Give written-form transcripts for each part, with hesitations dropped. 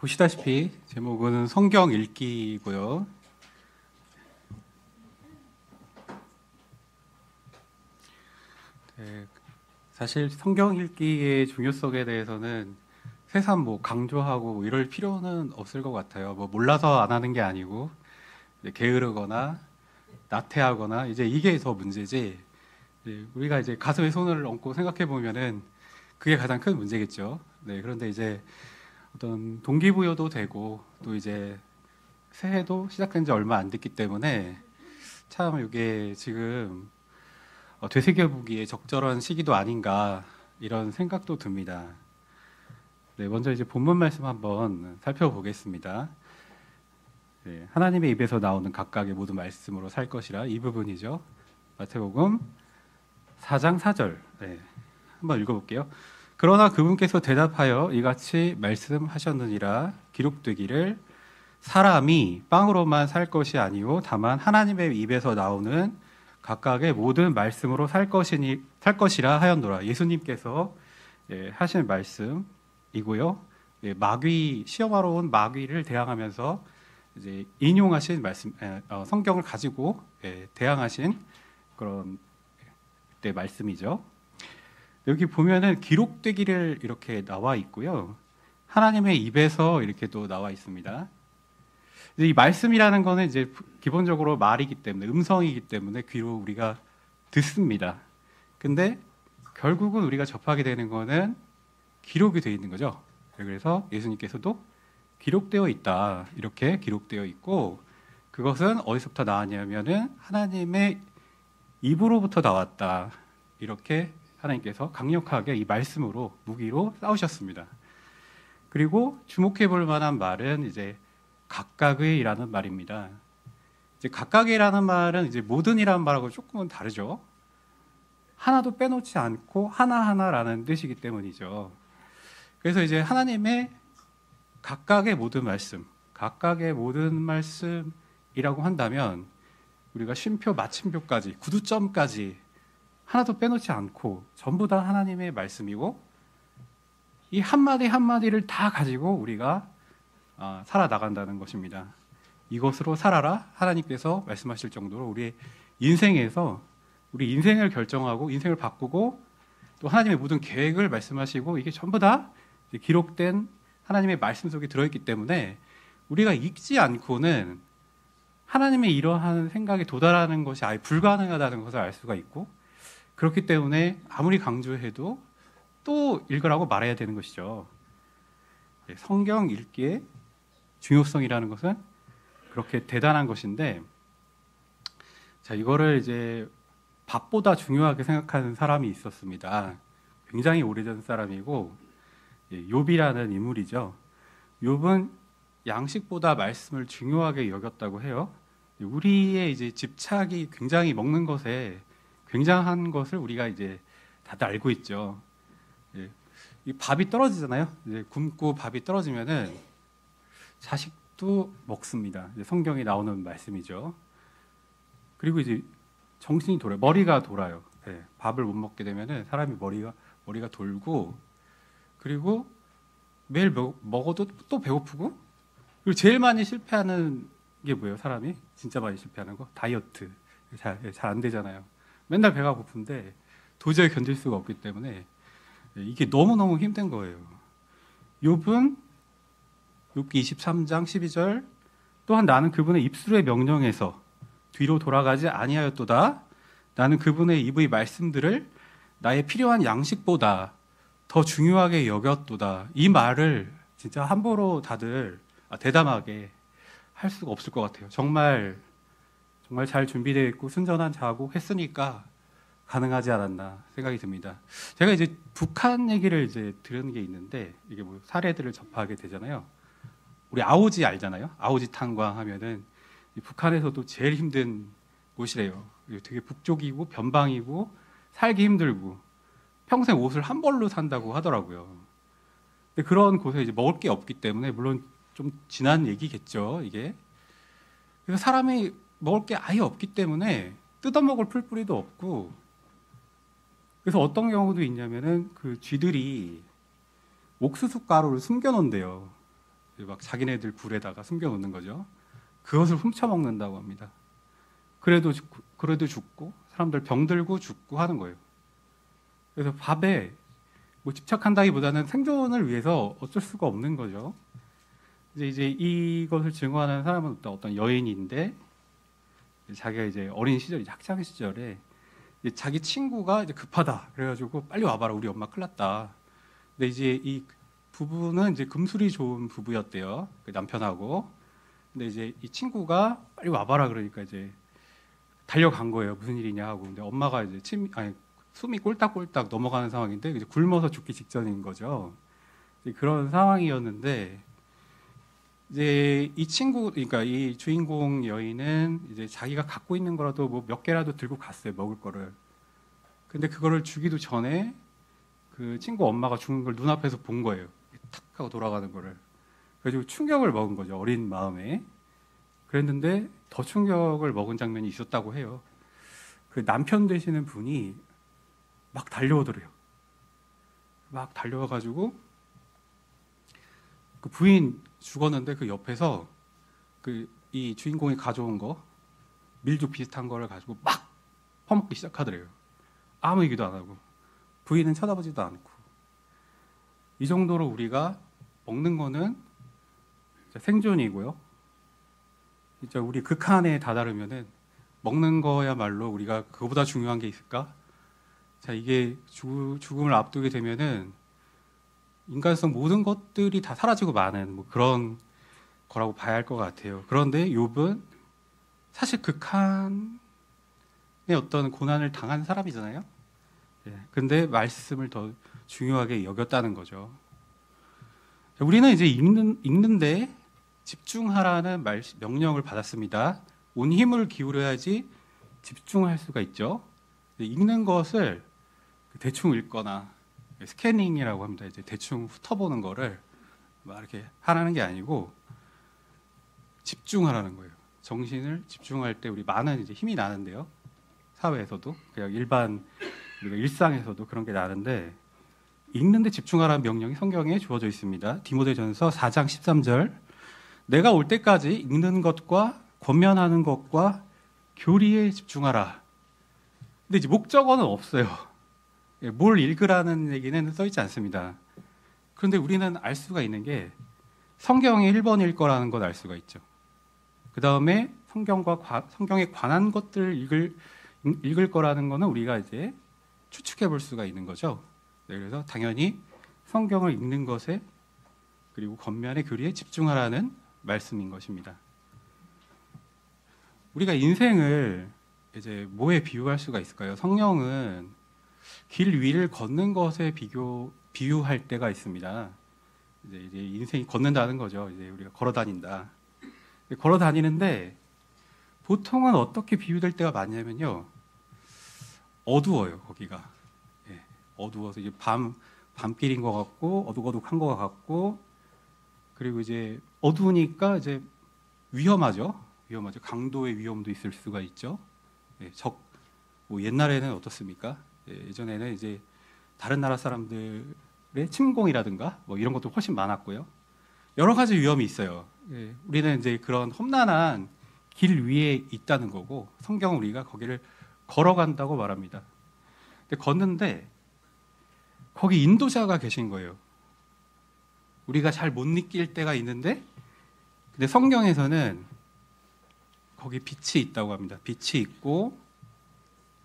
보시다시피 제목은 성경 읽기고요. 사실 성경 읽기의 중요성에 대해서는 새삼 강조하고 이럴 필요는 없을 것 같아요. 몰라서 안 하는 게 아니고 이제 게으르거나 나태하거나 이제 이게 더 문제지. 우리가 이제 가슴에 손을 얹고 생각해 보면은 그게 가장 큰 문제겠죠. 네, 그런데 이제 어떤 동기부여도 되고 또 이제 새해도 시작된 지 얼마 안 됐기 때문에 참 이게 지금 되새겨보기에 적절한 시기도 아닌가 이런 생각도 듭니다. 네, 먼저 이제 본문 말씀 한번 살펴보겠습니다. 네, 하나님의 입에서 나오는 각각의 모든 말씀으로 살 것이라 이 부분이죠. 마태복음 4장 4절. 네, 한번 읽어볼게요. 그러나 그분께서 대답하여 이같이 말씀하셨느니라. 기록되기를 사람이 빵으로만 살 것이 아니요 다만 하나님의 입에서 나오는 각각의 모든 말씀으로 살 것이라 하였노라. 예수님께서 하신 말씀이고요. 마귀 시험하러 온 마귀를 대항하면서 이제 인용하신 말씀, 성경을 가지고 대항하신 그런 그때 말씀이죠. 여기 보면은 기록되기를 이렇게 나와 있고요. 하나님의 입에서 이렇게 또 나와 있습니다. 이 말씀이라는 거는 이제 기본적으로 말이기 때문에 음성이기 때문에 귀로 우리가 듣습니다. 근데 결국은 우리가 접하게 되는 거는 기록이 되어 있는 거죠. 그래서 예수님께서도 기록되어 있다. 이렇게 기록되어 있고 그것은 어디서부터 나왔냐면은 하나님의 입으로부터 나왔다. 이렇게 하나님께서 강력하게 이 말씀으로 무기로 싸우셨습니다. 그리고 주목해 볼 만한 말은 이제 각각의라는 말입니다. 이제 각각의라는 말은 이제 모든이라는 말하고 조금은 다르죠. 하나도 빼놓지 않고 하나하나라는 뜻이기 때문이죠. 그래서 이제 하나님의 각각의 모든 말씀, 각각의 모든 말씀이라고 한다면 우리가 쉼표, 마침표까지, 구두점까지 하나도 빼놓지 않고 전부 다 하나님의 말씀이고 이 한마디 한마디를 다 가지고 우리가 살아나간다는 것입니다. 이것으로 살아라 하나님께서 말씀하실 정도로 우리의 인생에서 우리 인생을 결정하고 인생을 바꾸고 또 하나님의 모든 계획을 말씀하시고 이게 전부 다 기록된 하나님의 말씀 속에 들어있기 때문에 우리가 읽지 않고는 하나님의 이러한 생각에 도달하는 것이 아예 불가능하다는 것을 알 수가 있고 그렇기 때문에 아무리 강조해도 또 읽으라고 말해야 되는 것이죠. 성경 읽기의 중요성이라는 것은 그렇게 대단한 것인데, 자, 이거를 이제 밥보다 중요하게 생각하는 사람이 있었습니다. 굉장히 오래전 사람이고, 욥이라는 인물이죠. 욥은 양식보다 말씀을 중요하게 여겼다고 해요. 우리의 이제 집착이 굉장히 먹는 것에 굉장한 것을 우리가 이제 다들 알고 있죠. 이 밥이 떨어지잖아요. 이제 굶고 밥이 떨어지면은 자식도 먹습니다. 이제 성경에 나오는 말씀이죠. 그리고 이제 정신이 돌아요. 머리가 돌아요. 밥을 못 먹게 되면은 사람이 머리가 돌고 그리고 매일 먹어도 또 배고프고 그리고 제일 많이 실패하는 게 뭐예요? 사람이 진짜 많이 실패하는 거 다이어트 잘 안 되잖아요. 맨날 배가 고픈데 도저히 견딜 수가 없기 때문에 이게 너무너무 힘든 거예요. 욥은 욥기 23장 12절 또한 나는 그분의 입술의 명령에서 뒤로 돌아가지 아니하였도다. 나는 그분의 입의 말씀들을 나의 필요한 양식보다 더 중요하게 여겼도다. 이 말을 진짜 함부로 다들 대담하게 할 수가 없을 것 같아요. 정말 잘 준비되어 있고 순전한 자고 했으니까 가능하지 않았나 생각이 듭니다. 제가 이제 북한 얘기를 이제 들은 게 있는데 이게 사례들을 접하게 되잖아요. 우리 아오지 알잖아요. 아오지 탄광 하면은 북한에서도 제일 힘든 곳이래요. 되게 북쪽이고 변방이고 살기 힘들고 평생 옷을 한 벌로 산다고 하더라고요. 근데 그런 곳에 이제 먹을 게 없기 때문에 물론 좀 지난 얘기겠죠, 이게. 그래서 사람이 먹을 게 아예 없기 때문에 뜯어먹을 풀뿌리도 없고 그래서 어떤 경우도 있냐면은 그 쥐들이 옥수수 가루를 숨겨놓는데요. 막 자기네들 굴에다가 숨겨놓는 거죠. 그것을 훔쳐 먹는다고 합니다. 그래도 죽고 사람들 병들고 죽고 하는 거예요. 그래서 밥에 뭐 집착한다기보다는 생존을 위해서 어쩔 수가 없는 거죠. 이제 이것을 증오하는 사람은 어떤 여인인데, 자기가 이제 어린 시절, 학창 시절에 이제 자기 친구가 이제 급하다 그래가지고 빨리 와봐라, 우리 엄마 큰일 났다. 근데 이제 이 부부는 이제 금술이 좋은 부부였대요, 그 남편하고. 근데 이제 이 친구가 빨리 와봐라 그러니까 이제 달려간 거예요. 무슨 일이냐 하고. 근데 엄마가 이제 숨이 꼴딱꼴딱 넘어가는 상황인데 이제 굶어서 죽기 직전인 거죠. 그런 상황이었는데, 이제 이 친구, 그러니까 이 주인공 여인은 이제 자기가 갖고 있는 거라도 뭐 몇 개라도 들고 갔어요, 먹을 거를. 근데 그거를 주기도 전에 그 친구 엄마가 죽는 걸 눈앞에서 본 거예요. 탁 하고 돌아가는 거를. 그래가지고 충격을 먹은 거죠, 어린 마음에. 그랬는데 더 충격을 먹은 장면이 있었다고 해요. 그 남편 되시는 분이 막 달려오더래요. 막 달려와가지고 그 부인 죽었는데 그 옆에서 그 이 주인공이 가져온 거, 밀죽 비슷한 거를 가지고 막 퍼먹기 시작하더래요. 아무 얘기도 안 하고. 부인은 쳐다보지도 않고. 이 정도로 우리가 먹는 거는 생존이고요. 진짜 우리 극한에 다다르면은 먹는 거야말로 우리가 그거보다 중요한 게 있을까? 자, 이게 죽음을 앞두게 되면은 인간성 모든 것들이 다 사라지고 마는 뭐 그런 거라고 봐야 할 것 같아요. 그런데 욥은 사실 극한의 어떤 고난을 당한 사람이잖아요. 근데 말씀을 더 중요하게 여겼다는 거죠. 우리는 이제 읽는데 집중하라는 명령을 받았습니다. 온 힘을 기울여야지 집중할 수가 있죠. 읽는 것을 대충 읽거나 스캐닝이라고 합니다. 이제 대충 훑어보는 거를 막 이렇게 하라는 게 아니고 집중하라는 거예요. 정신을 집중할 때 우리 많은 이제 힘이 나는데요. 사회에서도 그냥 일반 우리가 일상에서도 그런 게 나는데, 읽는데 집중하라는 명령이 성경에 주어져 있습니다. 디모데전서 4장 13절. 내가 올 때까지 읽는 것과 권면하는 것과 교리에 집중하라. 근데 이제 목적어는 없어요. 뭘 읽으라는 얘기는 써 있지 않습니다. 그런데 우리는 알 수가 있는 게 성경의 1번일 거라는 걸 알 수가 있죠. 그 다음에 성경에 관한 것들을 읽을 거라는 거는 우리가 이제 추측해 볼 수가 있는 거죠. 그래서 당연히 성경을 읽는 것에 그리고 권면의 교리에 집중하라는 말씀인 것입니다. 우리가 인생을 이제 뭐에 비유할 수가 있을까요? 성령은 길 위를 걷는 것에 비유할 때가 있습니다. 이제 인생이 걷는다는 거죠. 이제 우리가 걸어 다닌다. 걸어 다니는데 보통은 어떻게 비유될 때가 많냐면요. 어두워요, 거기가. 어두워서 이제 밤길인 것 같고 어둑어둑한 것 같고, 그리고 이제 어두우니까 이제 위험하죠. 강도의 위험도 있을 수가 있죠. 뭐 옛날에는 어떻습니까? 예전에는 이제 다른 나라 사람들의 침공이라든가 뭐 이런 것도 훨씬 많았고요. 여러 가지 위험이 있어요. 우리는 이제 그런 험난한 길 위에 있다는 거고, 성경은 우리가 거기를 걸어간다고 말합니다. 근데 걷는데 거기 인도자가 계신 거예요. 우리가 잘 못 느낄 때가 있는데, 근데 성경에서는 거기 빛이 있다고 합니다. 빛이 있고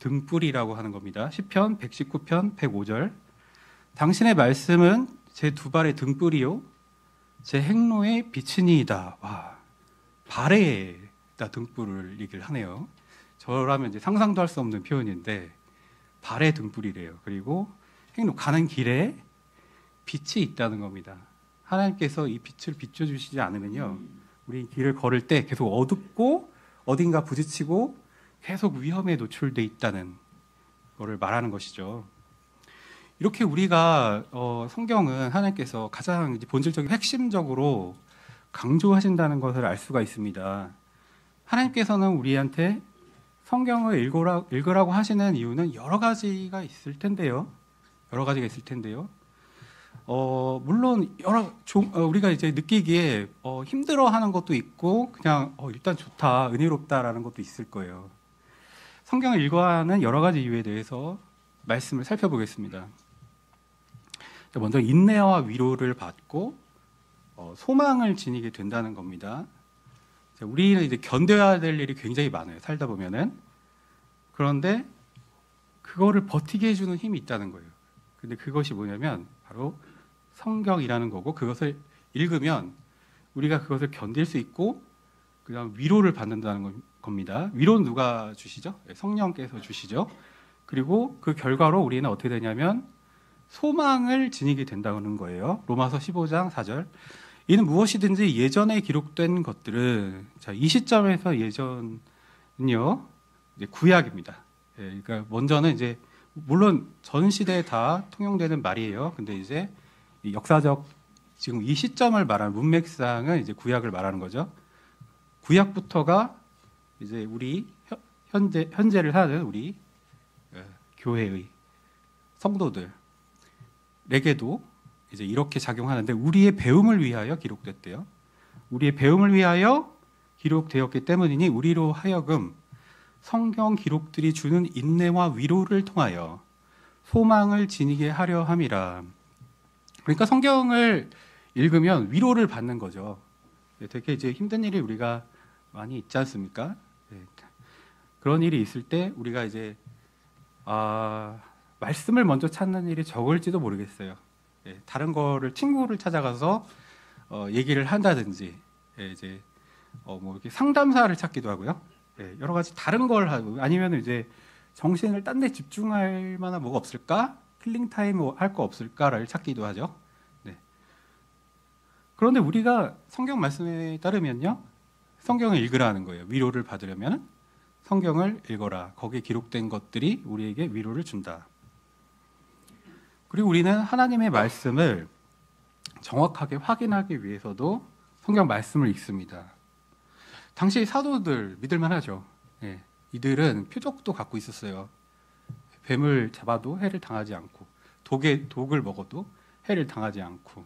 등불이라고 하는 겁니다. 시편 119편 105절. 당신의 말씀은 제 두 발의 등불이요 제 행로의 빛이니이다. 와, 발에다 등불을 얘기를 하네요. 저라면 이제 상상도 할 수 없는 표현인데 발의 등불이래요. 그리고 행로, 가는 길에 빛이 있다는 겁니다. 하나님께서 이 빛을 비춰주시지 않으면요, 우리 길을 걸을 때 계속 어둡고 어딘가 부딪히고 계속 위험에 노출돼 있다는 거를 말하는 것이죠. 이렇게 우리가 성경은 하나님께서 가장 이제 본질적인 핵심적으로 강조하신다는 것을 알 수가 있습니다. 하나님께서는 우리한테 성경을 읽으라고 하시는 이유는 여러 가지가 있을 텐데요. 물론 우리가 이제 느끼기에 힘들어하는 것도 있고 그냥 일단 좋다, 은혜롭다라는 것도 있을 거예요. 성경을 읽어하는 여러 가지 이유에 대해서 말씀을 살펴보겠습니다. 먼저 인내와 위로를 받고 소망을 지니게 된다는 겁니다. 우리는 이제 견뎌야 될 일이 굉장히 많아요. 살다 보면은. 그런데 그거를 버티게 해주는 힘이 있다는 거예요. 근데 그것이 뭐냐면 바로 성경이라는 거고, 그것을 읽으면 우리가 그것을 견딜 수 있고 그다음 위로를 받는다는 겁니다. 위로는 누가 주시죠? 성령께서 주시죠. 그리고 그 결과로 우리는 어떻게 되냐면 소망을 지니게 된다는 거예요. 로마서 15장 4절. 이는 무엇이든지 예전에 기록된 것들은, 자, 이 시점에서 예전은요, 이제 구약입니다. 그러니까 먼저는 이제 물론 전 시대에 다 통용되는 말이에요. 근데 이제 이 역사적 지금 이 시점을 말하는 문맥상은 이제 구약을 말하는 거죠. 구약부터가 이제 우리 현재를 사는 우리 교회의 성도들에게도 이제 이렇게 작용하는데, 우리의 배움을 위하여 기록됐대요. 우리의 배움을 위하여 기록되었기 때문이니 우리로 하여금 성경 기록들이 주는 인내와 위로를 통하여 소망을 지니게 하려 함이라. 그러니까 성경을 읽으면 위로를 받는 거죠. 되게 이제 힘든 일이 우리가 많이 있지 않습니까? 그런 일이 있을 때 우리가 이제 말씀을 먼저 찾는 일이 적을지도 모르겠어요. 다른 거를 친구를 찾아가서 얘기를 한다든지, 이제 뭐 이렇게 상담사를 찾기도 하고요. 여러 가지 다른 걸 하고, 아니면 이제 정신을 딴 데 집중할 만한 뭐가 없을까? 힐링 타임 할 거 없을까를 찾기도 하죠. 그런데 우리가 성경 말씀에 따르면요, 성경을 읽으라는 거예요. 위로를 받으려면 성경을 읽어라. 거기에 기록된 것들이 우리에게 위로를 준다. 그리고 우리는 하나님의 말씀을 정확하게 확인하기 위해서도 성경 말씀을 읽습니다. 당시 사도들 믿을만 하죠. 이들은 표적도 갖고 있었어요. 뱀을 잡아도 해를 당하지 않고, 독을 먹어도 해를 당하지 않고,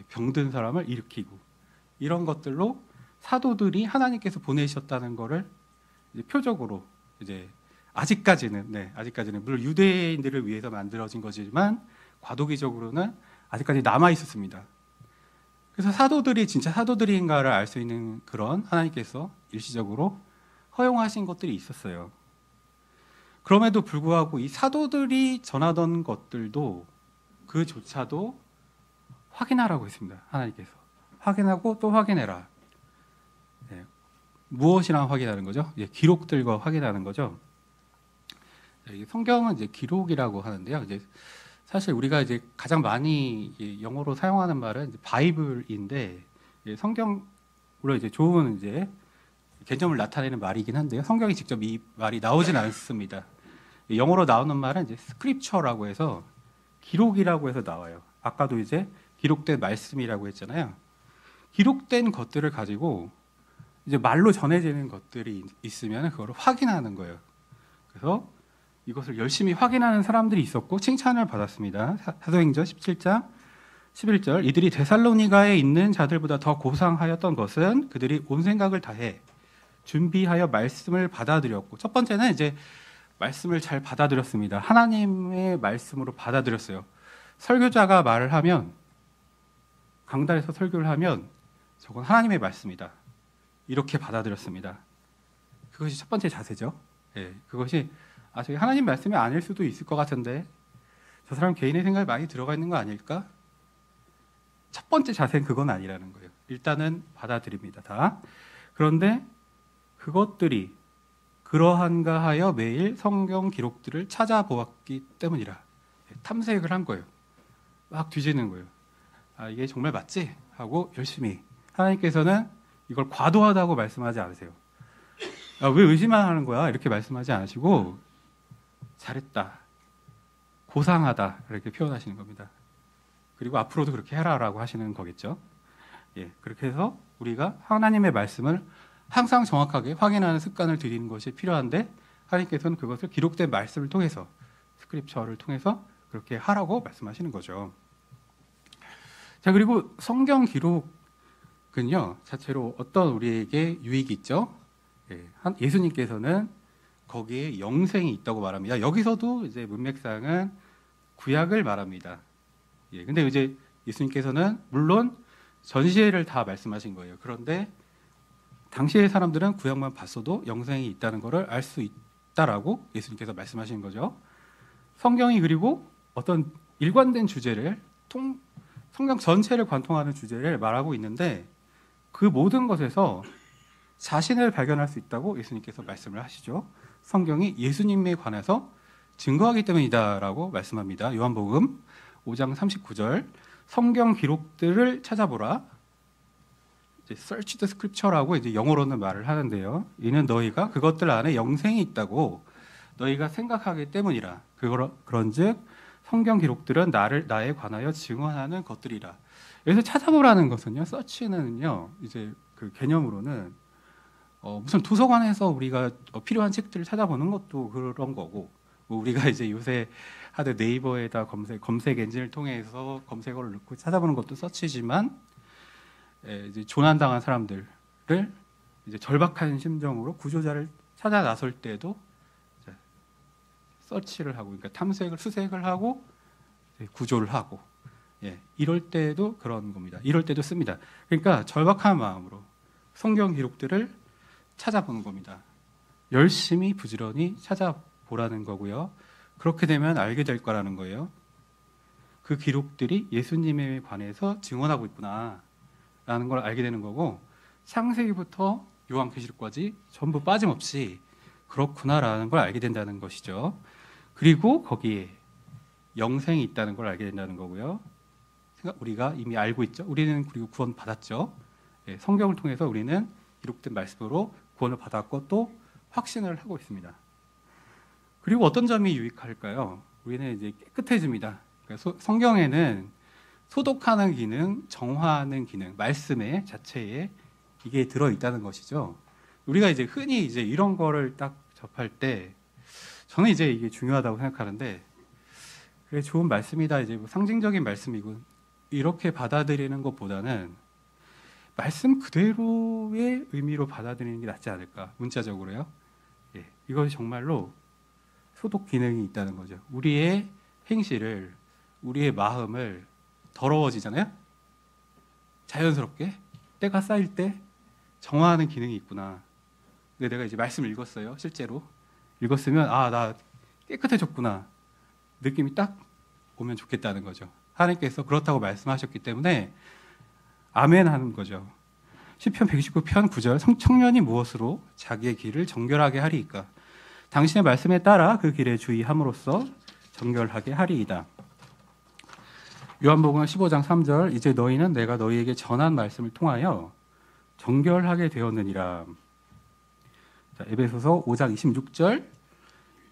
병든 사람을 일으키고, 이런 것들로 사도들이 하나님께서 보내셨다는 것을 이제 표적으로, 이제 아직까지는 물론 유대인들을 위해서 만들어진 거지만 과도기적으로는 아직까지 남아 있었습니다. 그래서 사도들이 진짜 사도들인가를 알 수 있는 그런 하나님께서 일시적으로 허용하신 것들이 있었어요. 그럼에도 불구하고 이 사도들이 전하던 것들도 그조차도 확인하라고 했습니다. 하나님께서 확인하고 또 확인해라. 무엇이랑 확인하는 거죠? 기록들과 확인하는 거죠. 성경은 이제 기록이라고 하는데요. 이제 사실 우리가 이제 가장 많이 영어로 사용하는 말은 이제 바이블인데, 성경으로 이제 좋은 이제 개념을 나타내는 말이긴 한데요. 성경이 직접 이 말이 나오진 않습니다. 영어로 나오는 말은 이제 스크립처라고 해서 기록이라고 해서 나와요. 아까도 이제 기록된 말씀이라고 했잖아요. 기록된 것들을 가지고 이제 말로 전해지는 것들이 있으면 그거를 확인하는 거예요. 그래서 이것을 열심히 확인하는 사람들이 있었고 칭찬을 받았습니다. 사도행전 17장 11절, 이들이 데살로니가에 있는 자들보다 더 고상하였던 것은 그들이 온 생각을 다해 준비하여 말씀을 받아들였고, 첫 번째는 이제 말씀을 잘 받아들였습니다. 하나님의 말씀으로 받아들였어요. 설교자가 말을 하면, 강단에서 설교를 하면 저건 하나님의 말씀이다, 이렇게 받아들였습니다. 그것이 첫 번째 자세죠. 그것이 저기 하나님 말씀이 아닐 수도 있을 것 같은데 저 사람 개인의 생각이 많이 들어가 있는 거 아닐까? 첫 번째 자세는 그건 아니라는 거예요. 일단은 받아들입니다, 다. 그런데 그것들이 그러한가 하여 매일 성경 기록들을 찾아보았기 때문이라. 탐색을 한 거예요. 막 뒤지는 거예요. 이게 정말 맞지? 하고 열심히. 하나님께서는 이걸 과도하다고 말씀하지 않으세요. 왜 의심만 하는 거야? 이렇게 말씀하지 않으시고 잘했다, 고상하다, 이렇게 표현하시는 겁니다. 그리고 앞으로도 그렇게 해라라고 하시는 거겠죠. 그렇게 해서 우리가 하나님의 말씀을 항상 정확하게 확인하는 습관을 들이는 것이 필요한데, 하나님께서는 그것을 기록된 말씀을 통해서, 스크립처를 통해서 그렇게 하라고 말씀하시는 거죠. 자, 그리고 성경 기록은요, 자체로 어떤 우리에게 유익이 있죠? 예, 예수님께서는 거기에 영생이 있다고 말합니다. 여기서도 이제 문맥상은 구약을 말합니다. 예, 근데 이제 예수님께서는 물론 전시회를 다 말씀하신 거예요. 그런데 당시의 사람들은 구약만 봤어도 영생이 있다는 것을 알 수 있다라고 예수님께서 말씀하신 거죠. 성경이 그리고 어떤 일관된 주제를 성경 전체를 관통하는 주제를 말하고 있는데 그 모든 것에서 자신을 발견할 수 있다고 예수님께서 말씀을 하시죠. 성경이 예수님에 관해서 증거하기 때문이다라고 말씀합니다. 요한복음 5장 39절 성경 기록들을 찾아보라. Search the Scripture라고 이제 영어로는 말을 하는데요. 이는 너희가 그것들 안에 영생이 있다고 너희가 생각하기 때문이라. 그런즉 성경 기록들은 나에 관하여 증언하는 것들이라. 여기서 찾아보라는 것은요, 서치는요, 이제 그 개념으로는 무슨 도서관에서 우리가 필요한 책들을 찾아보는 것도 그런 거고, 뭐 우리가 이제 요새 하드 네이버에다 검색 엔진을 통해서 검색어를 넣고 찾아보는 것도 서치지만, 이제 조난당한 사람들을 이제 절박한 심정으로 구조자를 찾아 나설 때도 서치를 하고, 그러니까 수색을 하고 구조를 하고, 예, 이럴 때도 그런 겁니다. 이럴 때도 씁니다. 그러니까 절박한 마음으로 성경 기록들을 찾아보는 겁니다. 열심히 부지런히 찾아보라는 거고요. 그렇게 되면 알게 될 거라는 거예요. 그 기록들이 예수님에 관해서 증언하고 있구나라는 걸 알게 되는 거고, 창세기부터 요한계시록까지 전부 빠짐없이 그렇구나라는 걸 알게 된다는 것이죠. 그리고 거기에 영생이 있다는 걸 알게 된다는 거고요. 우리가 이미 알고 있죠. 우리는 그리고 구원 받았죠. 예, 성경을 통해서 우리는 기록된 말씀으로 구원을 받았고 또 확신을 하고 있습니다. 그리고 어떤 점이 유익할까요? 우리는 이제 깨끗해집니다. 그러니까 성경에는 소독하는 기능, 정화하는 기능, 말씀의 자체에 이게 들어 있다는 것이죠. 우리가 이제 흔히 이제 이런 거를 딱 접할 때 저는 이제 이게 중요하다고 생각하는데, 그래 좋은 말씀이다, 이제 뭐 상징적인 말씀이고 이렇게 받아들이는 것보다는 말씀 그대로의 의미로 받아들이는 게 낫지 않을까, 문자적으로요. 예, 이것이 정말로 소독 기능이 있다는 거죠. 우리의 행실을, 우리의 마음을 더러워지잖아요. 자연스럽게 때가 쌓일 때 정화하는 기능이 있구나. 근데 내가 이제 말씀을 읽었어요. 실제로 읽었으면 나 깨끗해졌구나 느낌이 딱 오면 좋겠다는 거죠. 하나님께서 그렇다고 말씀하셨기 때문에 아멘 하는 거죠. 시편 119편 9절 청년이 무엇으로 자기의 길을 정결하게 하리이까? 당신의 말씀에 따라 그 길에 주의함으로써 정결하게 하리이다. 요한복음 15장 3절 이제 너희는 내가 너희에게 전한 말씀을 통하여 정결하게 되었느니라. 자, 에베소서 5장 26절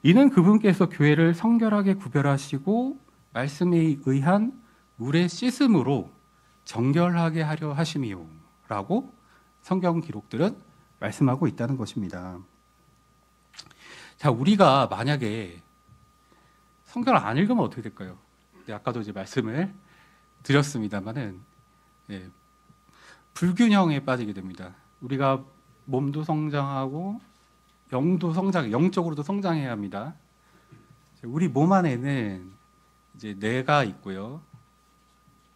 이는 그분께서 교회를 성결하게 구별하시고 말씀에 의한 물의 씻음으로 정결하게 하려 하심이요 라고 성경 기록들은 말씀하고 있다는 것입니다. 자, 우리가 만약에 성경을 안 읽으면 어떻게 될까요? 네, 아까도 이제 말씀을 드렸습니다만은, 예, 불균형에 빠지게 됩니다. 우리가 몸도 성장하고 영적으로도 성장해야 합니다. 우리 몸 안에는 이제 내가 있고요,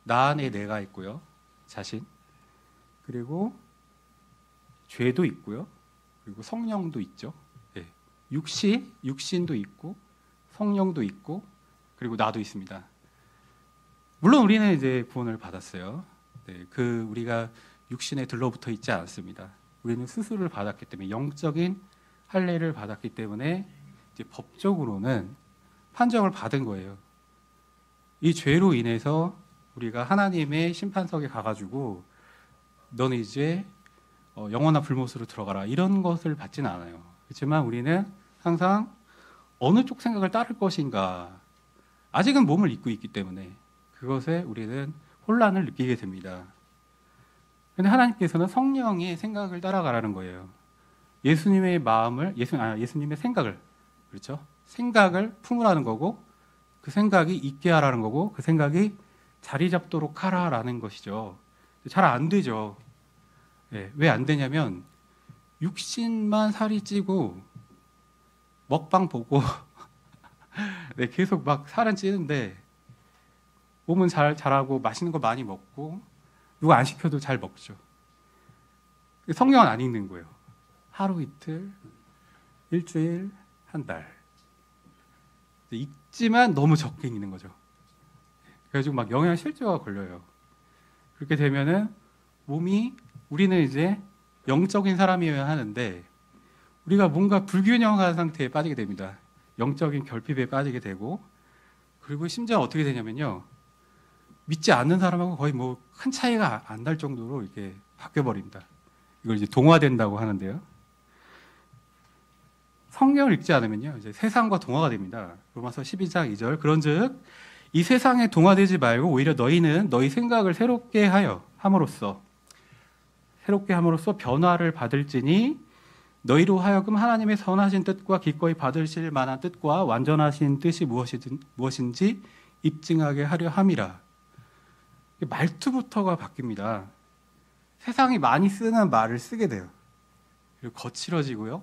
나 안에 내가 있고요, 자신, 그리고 죄도 있고요, 그리고 성령도 있죠. 예, 육신도 있고 성령도 있고 그리고 나도 있습니다. 물론 우리는 이제 구원을 받았어요. 네, 우리가 육신에 들러붙어 있지 않습니다. 우리는 수술을 받았기 때문에, 영적인 할례를 받았기 때문에 이제 법적으로는 판정을 받은 거예요. 이 죄로 인해서 우리가 하나님의 심판석에 가가지고 너는 이제 영원한 불못으로 들어가라 이런 것을 받지는 않아요. 그렇지만 우리는 항상 어느 쪽 생각을 따를 것인가, 아직은 몸을 입고 있기 때문에 그것에 우리는 혼란을 느끼게 됩니다. 그런데 하나님께서는 성령의 생각을 따라가라는 거예요. 예수님의 마음을, 예수님의 생각을, 그렇죠? 생각을 품으라는 거고, 그 생각이 있게 하라는 거고, 그 생각이 자리 잡도록 하라라는 것이죠. 잘 안 되죠. 네, 왜 안 되냐면 육신만 살이 찌고 먹방 보고 네, 계속 막 살은 찌는데 몸은 잘 자라고 맛있는 거 많이 먹고 누가 안 시켜도 잘 먹죠. 성경은 안 읽는 거예요. 하루 이틀, 일주일, 한 달. 읽지만 너무 적게 읽는 거죠. 그래가지고 막 영양실조가 걸려요. 그렇게 되면은 몸이 우리는 이제 영적인 사람이어야 하는데 우리가 뭔가 불균형한 상태에 빠지게 됩니다. 영적인 결핍에 빠지게 되고 그리고 심지어 어떻게 되냐면요. 믿지 않는 사람하고 거의 뭐 큰 차이가 안 날 정도로 이렇게 바뀌어 버립니다. 이걸 이제 동화된다고 하는데요. 성경을 읽지 않으면요. 이제 세상과 동화가 됩니다. 로마서 12장 2절. 그런즉 이 세상에 동화되지 말고 오히려 너희는 너희 생각을 새롭게 함으로써 변화를 받을지니 너희로 하여금 하나님의 선하신 뜻과 기꺼이 받으실 만한 뜻과 완전하신 뜻이 무엇인지 입증하게 하려 함이라. 말투부터가 바뀝니다. 세상이 많이 쓰는 말을 쓰게 돼요. 그리고 거칠어지고요.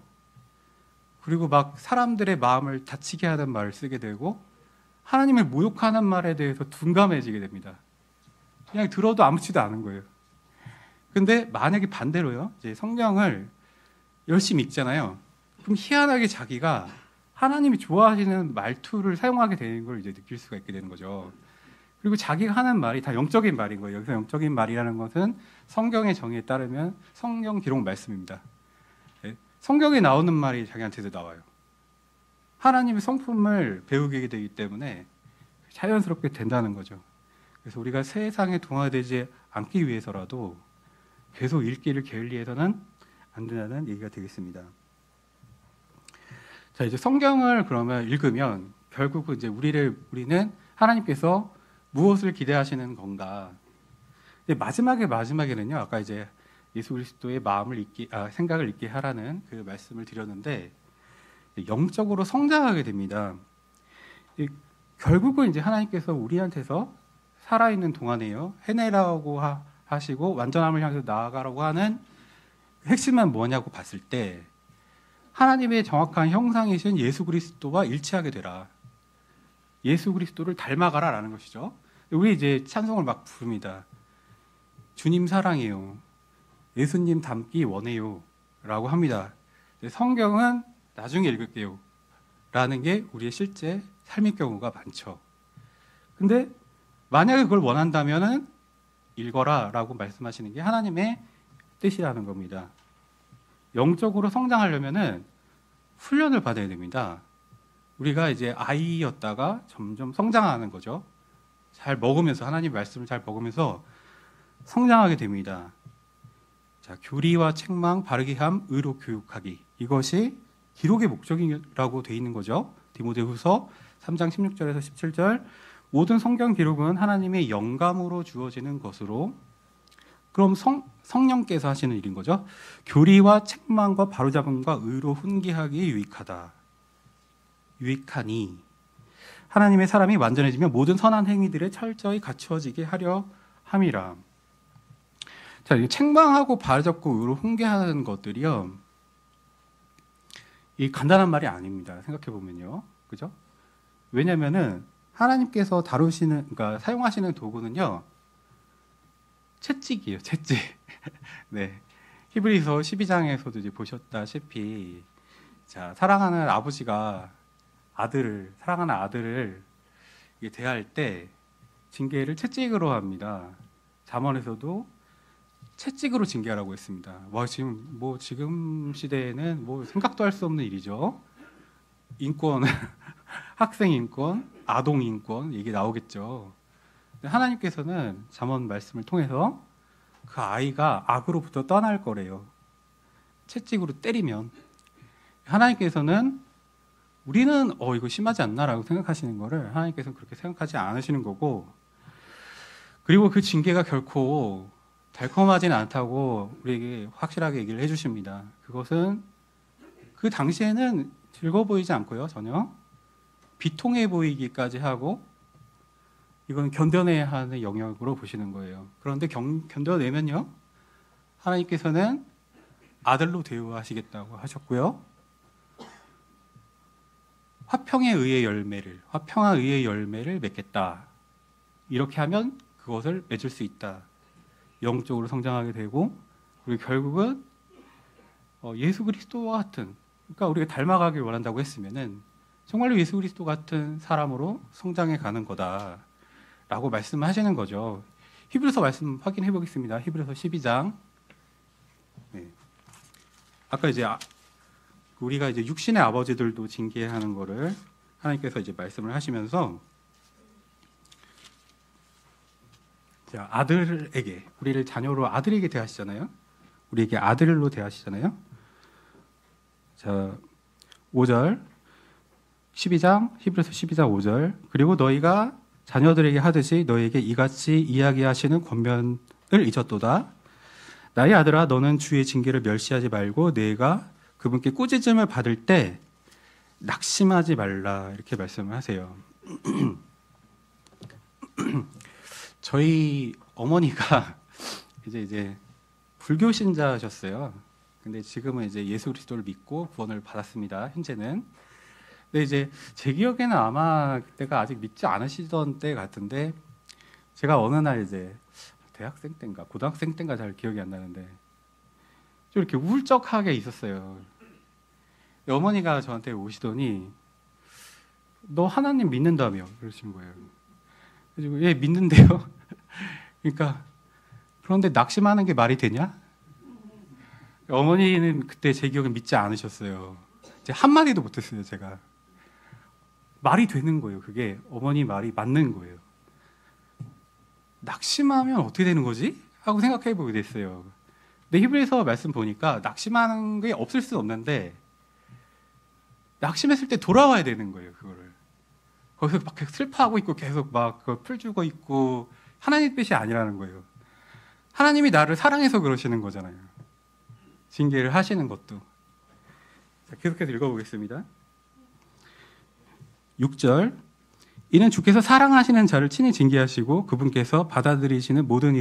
그리고 막 사람들의 마음을 다치게 하는 말을 쓰게 되고 하나님을 모욕하는 말에 대해서 둔감해지게 됩니다. 그냥 들어도 아무렇지도 않은 거예요. 근데 만약에 반대로요. 이제 성경을 열심히 읽잖아요. 그럼 희한하게 자기가 하나님이 좋아하시는 말투를 사용하게 되는 걸 이제 느낄 수가 있게 되는 거죠. 그리고 자기가 하는 말이 다 영적인 말인 거예요. 여기서 영적인 말이라는 것은 성경의 정의에 따르면 성경 기록 말씀입니다. 네? 성경에 나오는 말이 자기한테도 나와요. 하나님의 성품을 배우게 되기 때문에 자연스럽게 된다는 거죠. 그래서 우리가 세상에 동화되지 않기 위해서라도 계속 읽기를 게을리해서는 안 된다는 얘기가 되겠습니다. 자, 이제 성경을 그러면 읽으면 결국은 이제 우리는 하나님께서 무엇을 기대하시는 건가? 마지막에는요. 아까 이제 예수 그리스도의 생각을 읽게 하라는 그 말씀을 드렸는데 영적으로 성장하게 됩니다. 결국은 이제 하나님께서 우리한테서 살아있는 동안에요. 해내라고 하시고 완전함을 향해서 나아가라고 하는 핵심은 뭐냐고 봤을 때 하나님의 정확한 형상이신 예수 그리스도와 일치하게 되라. 예수 그리스도를 닮아가라라는 것이죠. 우리 이제 찬송을 막 부릅니다. 주님 사랑해요. 예수님 닮기 원해요. 라고 합니다. 성경은 나중에 읽을게요. 라는 게 우리의 실제 삶의 경우가 많죠. 근데 만약에 그걸 원한다면은 읽어라 라고 말씀하시는 게 하나님의 뜻이라는 겁니다. 영적으로 성장하려면은 훈련을 받아야 됩니다. 우리가 이제 아이였다가 점점 성장하는 거죠. 잘 먹으면서 하나님 말씀을 잘 먹으면서 성장하게 됩니다. 자, 교리와 책망, 바르게 함, 의로 교육하기. 이것이 기록의 목적이라고 돼 있는 거죠. 디모데후서 3장 16절에서 17절. 모든 성경 기록은 하나님의 영감으로 주어지는 것으로 그럼 성령께서 하시는 일인 거죠. 교리와 책망과 바로잡음과 의로 훈계하기에 유익하니 하나님의 사람이 완전해지면 모든 선한 행위들에 철저히 갖추어지게 하려 함이라. 자, 책망하고 바로잡고 의로 훈계하는 것들이요. 이 간단한 말이 아닙니다. 생각해 보면요. 그죠? 왜냐면은 하나님께서 그러니까 사용하시는 도구는요. 채찍이에요. 채찍. 네. 히브리서 12장에서도 이제 보셨다시피 자, 사랑하는 아들을 대할 때 징계를 채찍으로 합니다. 잠언에서도 채찍으로 징계하라고 했습니다. 지금 시대에는 생각도 할 수 없는 일이죠. 인권, 학생 인권, 아동 인권 얘기 나오겠죠. 하나님께서는 잠언 말씀을 통해서 그 아이가 악으로부터 떠날 거래요. 채찍으로 때리면 하나님께서는 우리는 이거 심하지 않나라고 생각하시는 거를 하나님께서는 그렇게 생각하지 않으시는 거고 그리고 그 징계가 결코 달콤하지는 않다고 우리에게 확실하게 얘기를 해주십니다. 그것은 그 당시에는 즐거워 보이지 않고요. 전혀 비통해 보이기까지 하고 이건 견뎌내야 하는 영역으로 보시는 거예요. 그런데 견뎌내면요, 하나님께서는 아들로 대우하시겠다고 하셨고요. 화평한 의의 열매를 맺겠다. 이렇게 하면 그것을 맺을 수 있다. 영적으로 성장하게 되고, 그리고 결국은 예수 그리스도와 같은, 그러니까 우리가 닮아가길 원한다고 했으면은 정말로 예수 그리스도 같은 사람으로 성장해 가는 거다라고 말씀하시는 거죠. 히브리서 말씀 확인해 보겠습니다. 히브리서 12장. 네. 아까 이제 우리가 이제 육신의 아버지들도 징계하는 거를 하나님께서 이제 말씀을 하시면서, 자, 아들에게, 우리를 자녀로 아들에게 대하시잖아요. 우리에게 아들로 대하시잖아요. 자, 5절 12장 히브리서 12장 5절 그리고 너희가 자녀들에게 하듯이 너희에게 이같이 이야기하시는 권면을 잊었도다. 나의 아들아 너는 주의 징계를 멸시하지 말고 내가 그분께 꾸짖음을 받을 때 낙심하지 말라 이렇게 말씀을 하세요. 저희 어머니가 이제 불교 신자셨어요. 근데 지금은 이제 예수 그리스도를 믿고 구원을 받았습니다. 현재는. 근데 이제 제 기억에는 아마 그때가 아직 믿지 않으시던 때 같은데, 제가 어느 날 이제 대학생 때인가 고등학생 때인가 잘 기억이 안 나는데 좀 이렇게 울적하게 있었어요. 어머니가 저한테 오시더니 너 하나님 믿는다며 그러신 거예요. 그래서 예 믿는데요. 그러니까 그런데 낙심하는 게 말이 되냐? 어머니는 그때 제 기억에 믿지 않으셨어요. 이제 한마디도 못했어요. 제가 말이 되는 거예요. 그게 어머니 말이 맞는 거예요. 낙심하면 어떻게 되는 거지? 하고 생각해 보게 됐어요. 근데 히브리서 말씀 보니까 낙심하는 게 없을 수 없는데 낙심했을 때 돌아와야 되는 거예요. 그거를 거기서 막 계속 슬퍼하고 있고 계속 막 그걸 풀주고 있고 하나님 뜻이 아니라는 거예요. 하나님이 나를 사랑해서 그러시는 거잖아요. 징계를 하시는 것도. 자, 계속해서 읽어보겠습니다. 6절 이는 주께서 사랑하시는 자를 친히 징계하시고 그분께서 받아들이시는 모든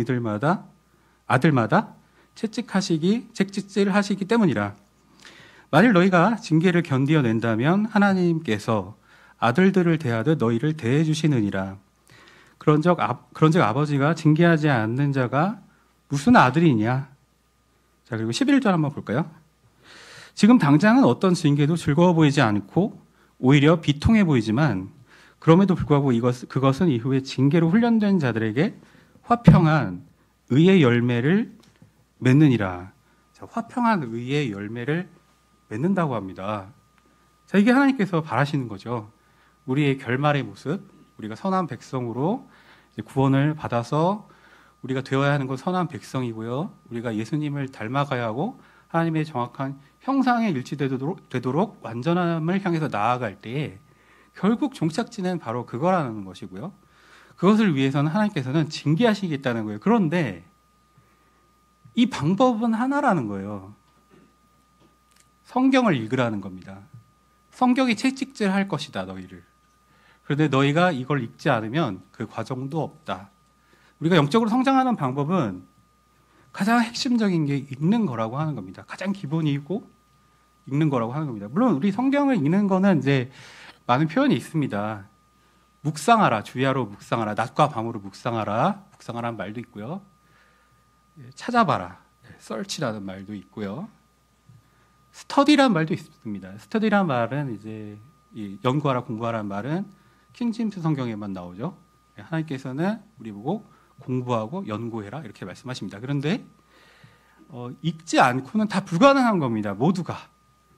아들마다 채찍질하시기 때문이라. 만일 너희가 징계를 견디어낸다면 하나님께서 아들들을 대하듯 너희를 대해 주시느니라. 그런즉 아버지가 징계하지 않는 자가 무슨 아들이냐. 자, 그리고 11절 한번 볼까요? 지금 당장은 어떤 징계도 즐거워 보이지 않고 오히려 비통해 보이지만 그럼에도 불구하고 그것은 이후에 징계로 훈련된 자들에게 화평한 의의 열매를 맺느니라. 자, 화평한 의의 열매를 맺는다고 합니다. 자, 이게 하나님께서 바라시는 거죠. 우리의 결말의 모습, 우리가 선한 백성으로 이제 구원을 받아서 우리가 되어야 하는 건 선한 백성이고요. 우리가 예수님을 닮아가야 하고 하나님의 정확한 형상에 일치되도록 완전함을 향해서 나아갈 때에 결국 종착지는 바로 그거라는 것이고요. 그것을 위해서는 하나님께서는 징계하시겠다는 거예요. 그런데 이 방법은 하나라는 거예요. 성경을 읽으라는 겁니다. 성경이 채찍질할 것이다, 너희를. 그런데 너희가 이걸 읽지 않으면 그 과정도 없다. 우리가 영적으로 성장하는 방법은 가장 핵심적인 게 읽는 거라고 하는 겁니다. 가장 기본이고 읽는 거라고 하는 겁니다. 물론 우리 성경을 읽는 거는 이제 많은 표현이 있습니다. 묵상하라, 주야로 묵상하라, 낮과 밤으로 묵상하라, 묵상하라는 말도 있고요. 찾아봐라, search라는 말도 있고요. 스터디라는 말도 있습니다. 스터디라는 말은 이제 연구하라, 공부하라는 말은 킹제임스 성경에만 나오죠. 하나님께서는 우리 보고 공부하고 연구해라 이렇게 말씀하십니다. 그런데 읽지 않고는 다 불가능한 겁니다. 모두가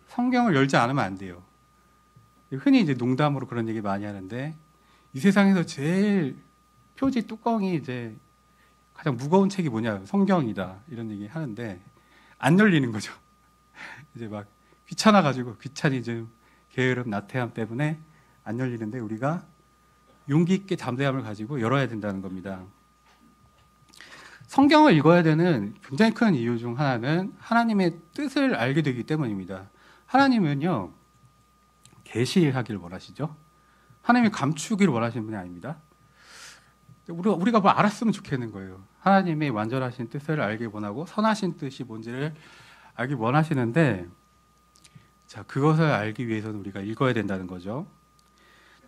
성경을 열지 않으면 안 돼요. 흔히 이제 농담으로 그런 얘기 많이 하는데 이 세상에서 제일 표지 뚜껑이 이제 가장 무거운 책이 뭐냐, 성경이다 이런 얘기 하는데 안 열리는 거죠. 이제 막 귀찮아가지고 귀차니즘, 게으름, 나태함 때문에 안 열리는데 우리가 용기 있게 담대함을 가지고 열어야 된다는 겁니다. 성경을 읽어야 되는 굉장히 큰 이유 중 하나는 하나님의 뜻을 알게 되기 때문입니다. 하나님은요, 계시하기를 원하시죠. 하나님이 감추기를 원하시는 분이 아닙니다. 우리가 뭐 알았으면 좋겠는 거예요. 하나님의 완전하신 뜻을 알기 원하고 선하신 뜻이 뭔지를 알기 원하시는데, 자, 그것을 알기 위해서는 우리가 읽어야 된다는 거죠.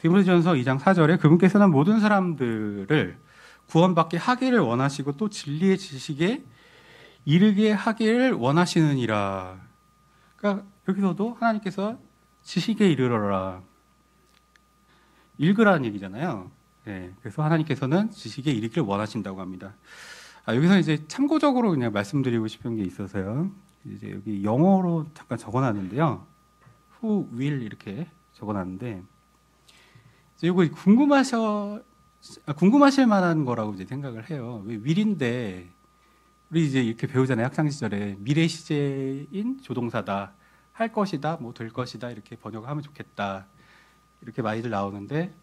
디모데전서 2장 4절에 그분께서는 모든 사람들을 구원받게 하기를 원하시고 또 진리의 지식에 이르게 하기를 원하시느니라. 그러니까 여기서도 하나님께서 지식에 이르러라. 읽으라는 얘기잖아요. 네, 그래서 하나님께서는 지식에 이르기를 원하신다고 합니다. 여기서 이제 참고적으로 그냥 말씀드리고 싶은 게 있어서요. 이제 여기 영어로 잠깐 적어놨는데요. Who will 이렇게 적어놨는데, 이거 궁금하실 만한 거라고 이제 생각을 해요. 왜 will인데 우리 이제 이렇게 배우잖아요. 학창 시절에 미래 시제인 조동사다, 할 것이다, 뭐 될 것이다 이렇게 번역하면 좋겠다 이렇게 많이들 나오는데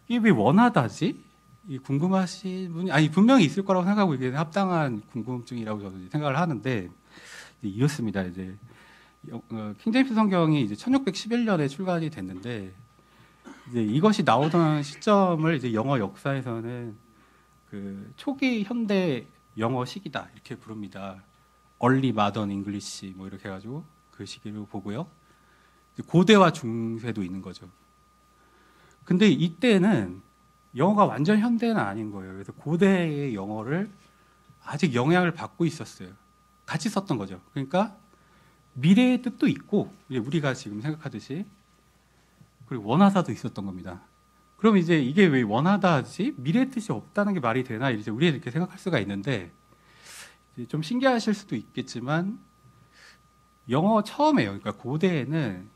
이게 왜 원하다지? 이 궁금하신 분이 분명히 있을 거라고 생각하고 이게 합당한 궁금증이라고 저는 생각을 하는데 이렇습니다. 이제 킹제임스 성경이 이제 1611년에 출간이 됐는데 이제 이것이 나오던 시점을 이제 영어 역사에서는 그 초기 현대 영어 시기다 이렇게 부릅니다. Early Modern English 뭐 이렇게 해가지고 그 시기를 보고요. 고대와 중세도 있는 거죠. 근데 이때는 영어가 완전 현대는 아닌 거예요. 그래서 고대의 영어를 아직 영향을 받고 있었어요. 같이 썼던 거죠. 그러니까 미래의 뜻도 있고 우리가 지금 생각하듯이 그리고 원하다도 있었던 겁니다. 그럼 이제 이게 왜 원하다지? 미래의 뜻이 없다는 게 말이 되나? 이제 우리가 이렇게 생각할 수가 있는데 이제 좀 신기하실 수도 있겠지만 영어 처음에요. 그러니까 고대에는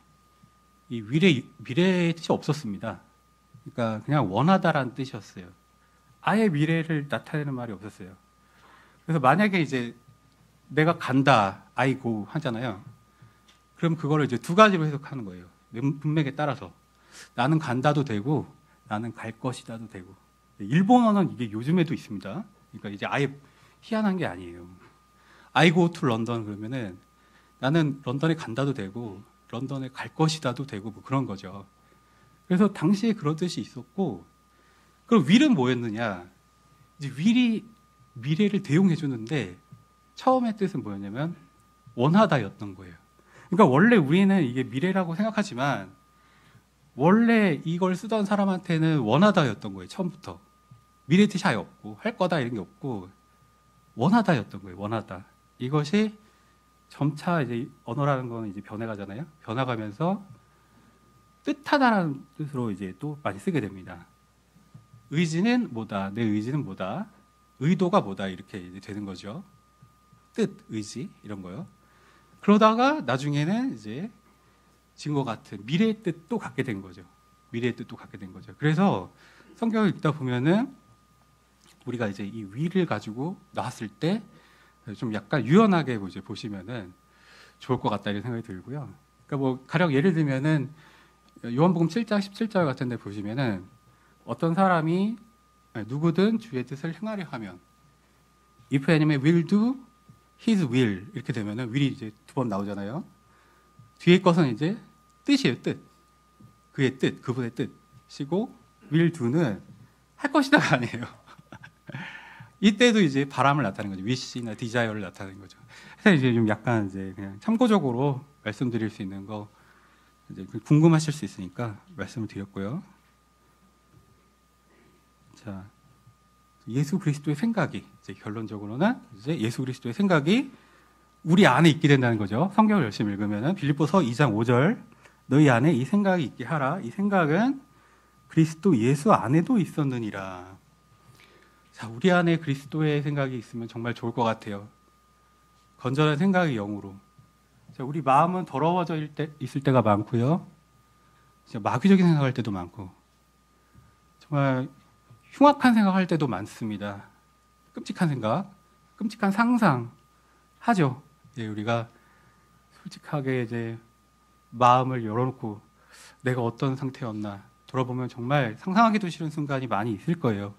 이 미래의 뜻이 없었습니다. 그러니까 그냥 원하다라는 뜻이었어요. 아예 미래를 나타내는 말이 없었어요. 그래서 만약에 이제 내가 간다, I go 하잖아요. 그럼 그거를 이제 두 가지로 해석하는 거예요. 문맥에 따라서. 나는 간다도 되고, 나는 갈 것이다도 되고. 일본어는 이게 요즘에도 있습니다. 그러니까 이제 아예 희한한 게 아니에요. I go to London 그러면은 나는 런던에 간다도 되고, 런던에 갈 것이다도 되고, 뭐 그런 거죠. 그래서 당시에 그런 뜻이 있었고, 그럼 will은 뭐였느냐? 이제 will이 미래를 대용해 주는데, 처음의 뜻은 뭐였냐면, 원하다였던 거예요. 그러니까 원래 우리는 이게 미래라고 생각하지만, 원래 이걸 쓰던 사람한테는 원하다였던 거예요, 처음부터. 미래 뜻이 아예 없고, 할 거다 이런 게 없고, 원하다였던 거예요, 원하다. 이것이 점차 이제 언어라는 거는 이제 변해가잖아요. 변화가면서 뜻하다라는 뜻으로 이제 또 많이 쓰게 됩니다. 의지는 뭐다, 내 의지는 뭐다, 의도가 뭐다 이렇게 이제 되는 거죠. 뜻, 의지 이런 거요. 그러다가 나중에는 이제 지금과 같은 미래의 뜻도 갖게 된 거죠. 미래의 뜻도 갖게 된 거죠. 그래서 성경을 읽다 보면은 우리가 이제 이 will을 가지고 나왔을 때 좀 약간 유연하게 이제 보시면은 좋을 것 같다 이런 생각이 들고요. 그러니까 뭐 가령 예를 들면은 요한복음 7장 17절 같은 데 보시면은 어떤 사람이 누구든 주의 뜻을 행하려 하면 if any man will do his will 이렇게 되면은 will이 이제 두 번 나오잖아요. 뒤에 것은 이제 뜻이에요, 뜻. 그의 뜻, 그분의 뜻이고 will do는 할 것이다가 아니에요. 이때도 이제 바람을 나타내는 거죠. wish나 desire를 나타내는 거죠. 그래서 이제 좀 약간 이제 그냥 참고적으로 말씀드릴 수 있는 거 이제 궁금하실 수 있으니까 말씀을 드렸고요. 자, 예수 그리스도의 생각이 이제 결론적으로는 이제 예수 그리스도의 생각이 우리 안에 있게 된다는 거죠. 성경을 열심히 읽으면은 빌립보서 2장 5절 너희 안에 이 생각이 있게 하라. 이 생각은 그리스도 예수 안에도 있었느니라. 자, 우리 안에 그리스도의 생각이 있으면 정말 좋을 것 같아요. 건전한 생각이 영으로. 자, 우리 마음은 더러워져 있을 때가 많고요. 마귀적인 생각할 때도 많고, 정말 흉악한 생각할 때도 많습니다. 끔찍한 생각, 끔찍한 상상 하죠. 예, 우리가 솔직하게 이제 마음을 열어놓고 내가 어떤 상태였나 돌아보면 정말 상상하기도 싫은 순간이 많이 있을 거예요.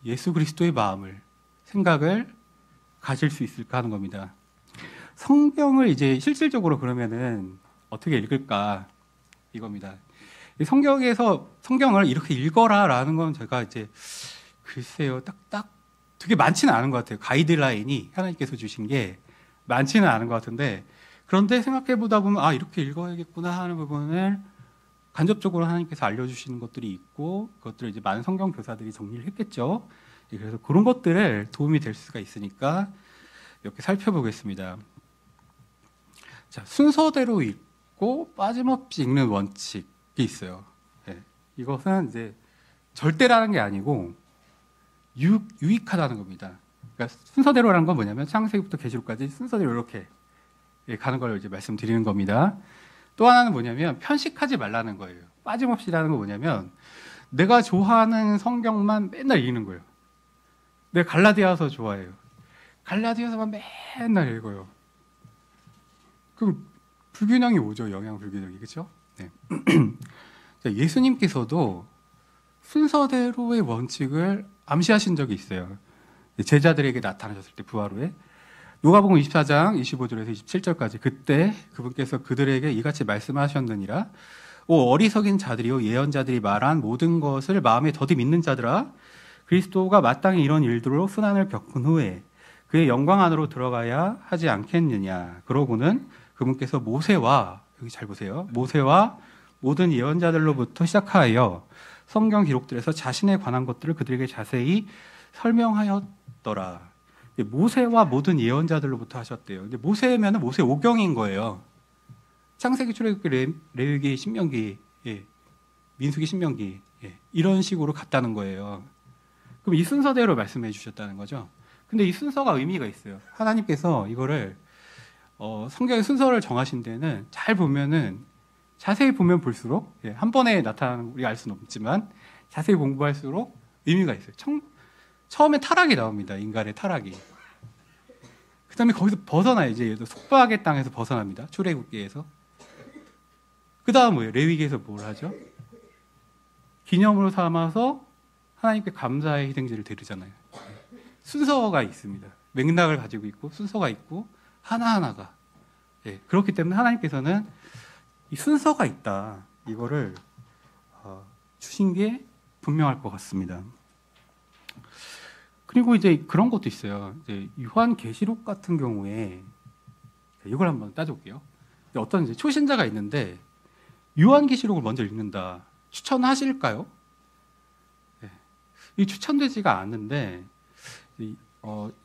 예수 그리스도의 마음을, 생각을 가질 수 있을까 하는 겁니다. 성경을 이제 실질적으로 그러면은 어떻게 읽을까 이겁니다. 이 성경에서 성경을 이렇게 읽어라라는 건 제가 이제 글쎄요, 딱딱 되게 많지는 않은 것 같아요. 가이드라인이 하나님께서 주신 게 많지는 않은 것 같은데, 그런데 생각해 보다 보면 아, 이렇게 읽어야겠구나 하는 부분을 간접적으로 하나님께서 알려주시는 것들이 있고, 그것들을 이제 많은 성경 교사들이 정리를 했겠죠. 그래서 그런 것들을 도움이 될 수가 있으니까 이렇게 살펴보겠습니다. 자, 순서대로 읽고 빠짐없이 읽는 원칙이 있어요. 네. 이것은 이제 절대라는 게 아니고 유익하다는 겁니다. 그러니까 순서대로라는 건 뭐냐면 창세기부터 계시록까지 순서대로 이렇게 가는 걸 이제 말씀드리는 겁니다. 또 하나는 뭐냐면 편식하지 말라는 거예요. 빠짐없이라는 건 뭐냐면 내가 좋아하는 성경만 맨날 읽는 거예요. 내가 갈라디아서 좋아해요. 갈라디아서만 맨날 읽어요. 그럼 불균형이 오죠. 영양 불균형이. 그렇죠? 네. 예수님께서도 순서대로의 원칙을 암시하신 적이 있어요. 제자들에게 나타나셨을 때 부활 후에 누가복음 24장 25절에서 27절까지 그때 그분께서 그들에게 이같이 말씀하셨느니라. 오 어리석인 자들이요 예언자들이 말한 모든 것을 마음에 더디 믿는 자들아, 그리스도가 마땅히 이런 일들로 순환을 겪은 후에 그의 영광 안으로 들어가야 하지 않겠느냐. 그러고는 그분께서 모세와, 여기 잘 보세요, 모세와 모든 예언자들로부터 시작하여 성경 기록들에서 자신에 관한 것들을 그들에게 자세히 설명하였더라. 모세와 모든 예언자들로부터 하셨대요. 근데 모세면은 모세 오경인 거예요. 창세기, 출애굽기, 레위기, 신명기, 민수기, 신명기, 이런 식으로 갔다는 거예요. 그럼 이 순서대로 말씀해 주셨다는 거죠. 근데 이 순서가 의미가 있어요. 하나님께서 이거를 성경의 순서를 정하신 데는 잘 보면은, 자세히 보면 볼수록, 한 번에 나타나는 우리가 알 수는 없지만 자세히 공부할수록 의미가 있어요. 처음에 타락이 나옵니다. 인간의 타락이. 그 다음에 거기서 벗어나요. 이제 속박의 땅에서 벗어납니다. 출애굽기에서. 그 다음 뭐예요? 레위기에서 뭘 하죠? 기념으로 삼아서 하나님께 감사의 희생제를 드리잖아요. 순서가 있습니다. 맥락을 가지고 있고 순서가 있고 하나하나가. 그렇기 때문에 하나님께서는 이 순서가 있다. 이거를 주신 게 분명할 것 같습니다. 그리고 이제 그런 것도 있어요. 이제 요한계시록 같은 경우에 이걸 한번 따져볼게요. 어떤 이제 초신자가 있는데 요한계시록을 먼저 읽는다. 추천하실까요? 이 추천되지가 않는데,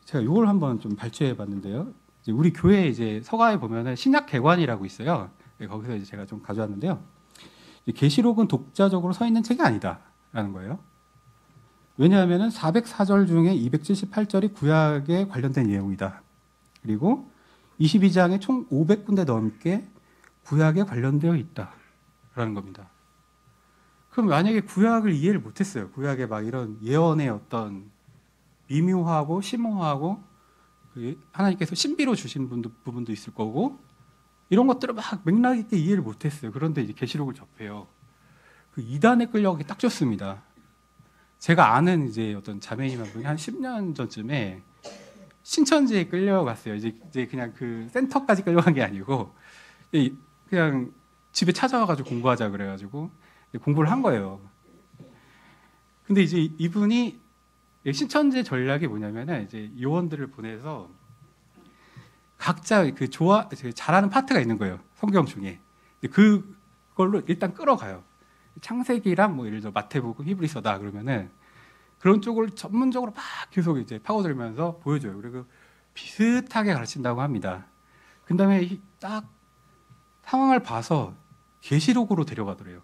제가 이걸 한번 좀 발췌해 봤는데요. 우리 교회 이제 서가에 보면은 신약 개관이라고 있어요. 거기서 이제 제가 좀 가져왔는데요. 계시록은 독자적으로 서 있는 책이 아니다라는 거예요. 왜냐하면 404절 중에 278절이 구약에 관련된 내용이다. 그리고 22장에 총 500군데 넘게 구약에 관련되어 있다라는 겁니다. 그럼 만약에 구약을 이해를 못했어요. 구약에 막 이런 예언의 어떤 미묘하고 심오하고 하나님께서 신비로 주신 부분도 있을 거고, 이런 것들을 막 맥락 있게 이해를 못했어요. 그런데 이제 계시록을 접해요. 그 이단에 끌려가기 딱 좋습니다. 제가 아는 이제 어떤 자매님 한 분이 한 10년 전쯤에 신천지에 끌려갔어요. 이제 그냥 그 센터까지 끌려간 게 아니고 그냥 집에 찾아와가지고 공부하자 그래가지고 공부를 한 거예요. 근데 이제 이분이 신천지 전략이 뭐냐면은 이제 요원들을 보내서 각자 잘하는 파트가 있는 거예요. 성경 중에. 그걸로 일단 끌어가요. 창세기랑 뭐 예를 들어 마태복음, 히브리서다 그러면은 그런 쪽을 전문적으로 막 계속 이제 파고들면서 보여줘요. 그리고 비슷하게 가르친다고 합니다. 그 다음에 딱 상황을 봐서 계시록으로 데려가더래요.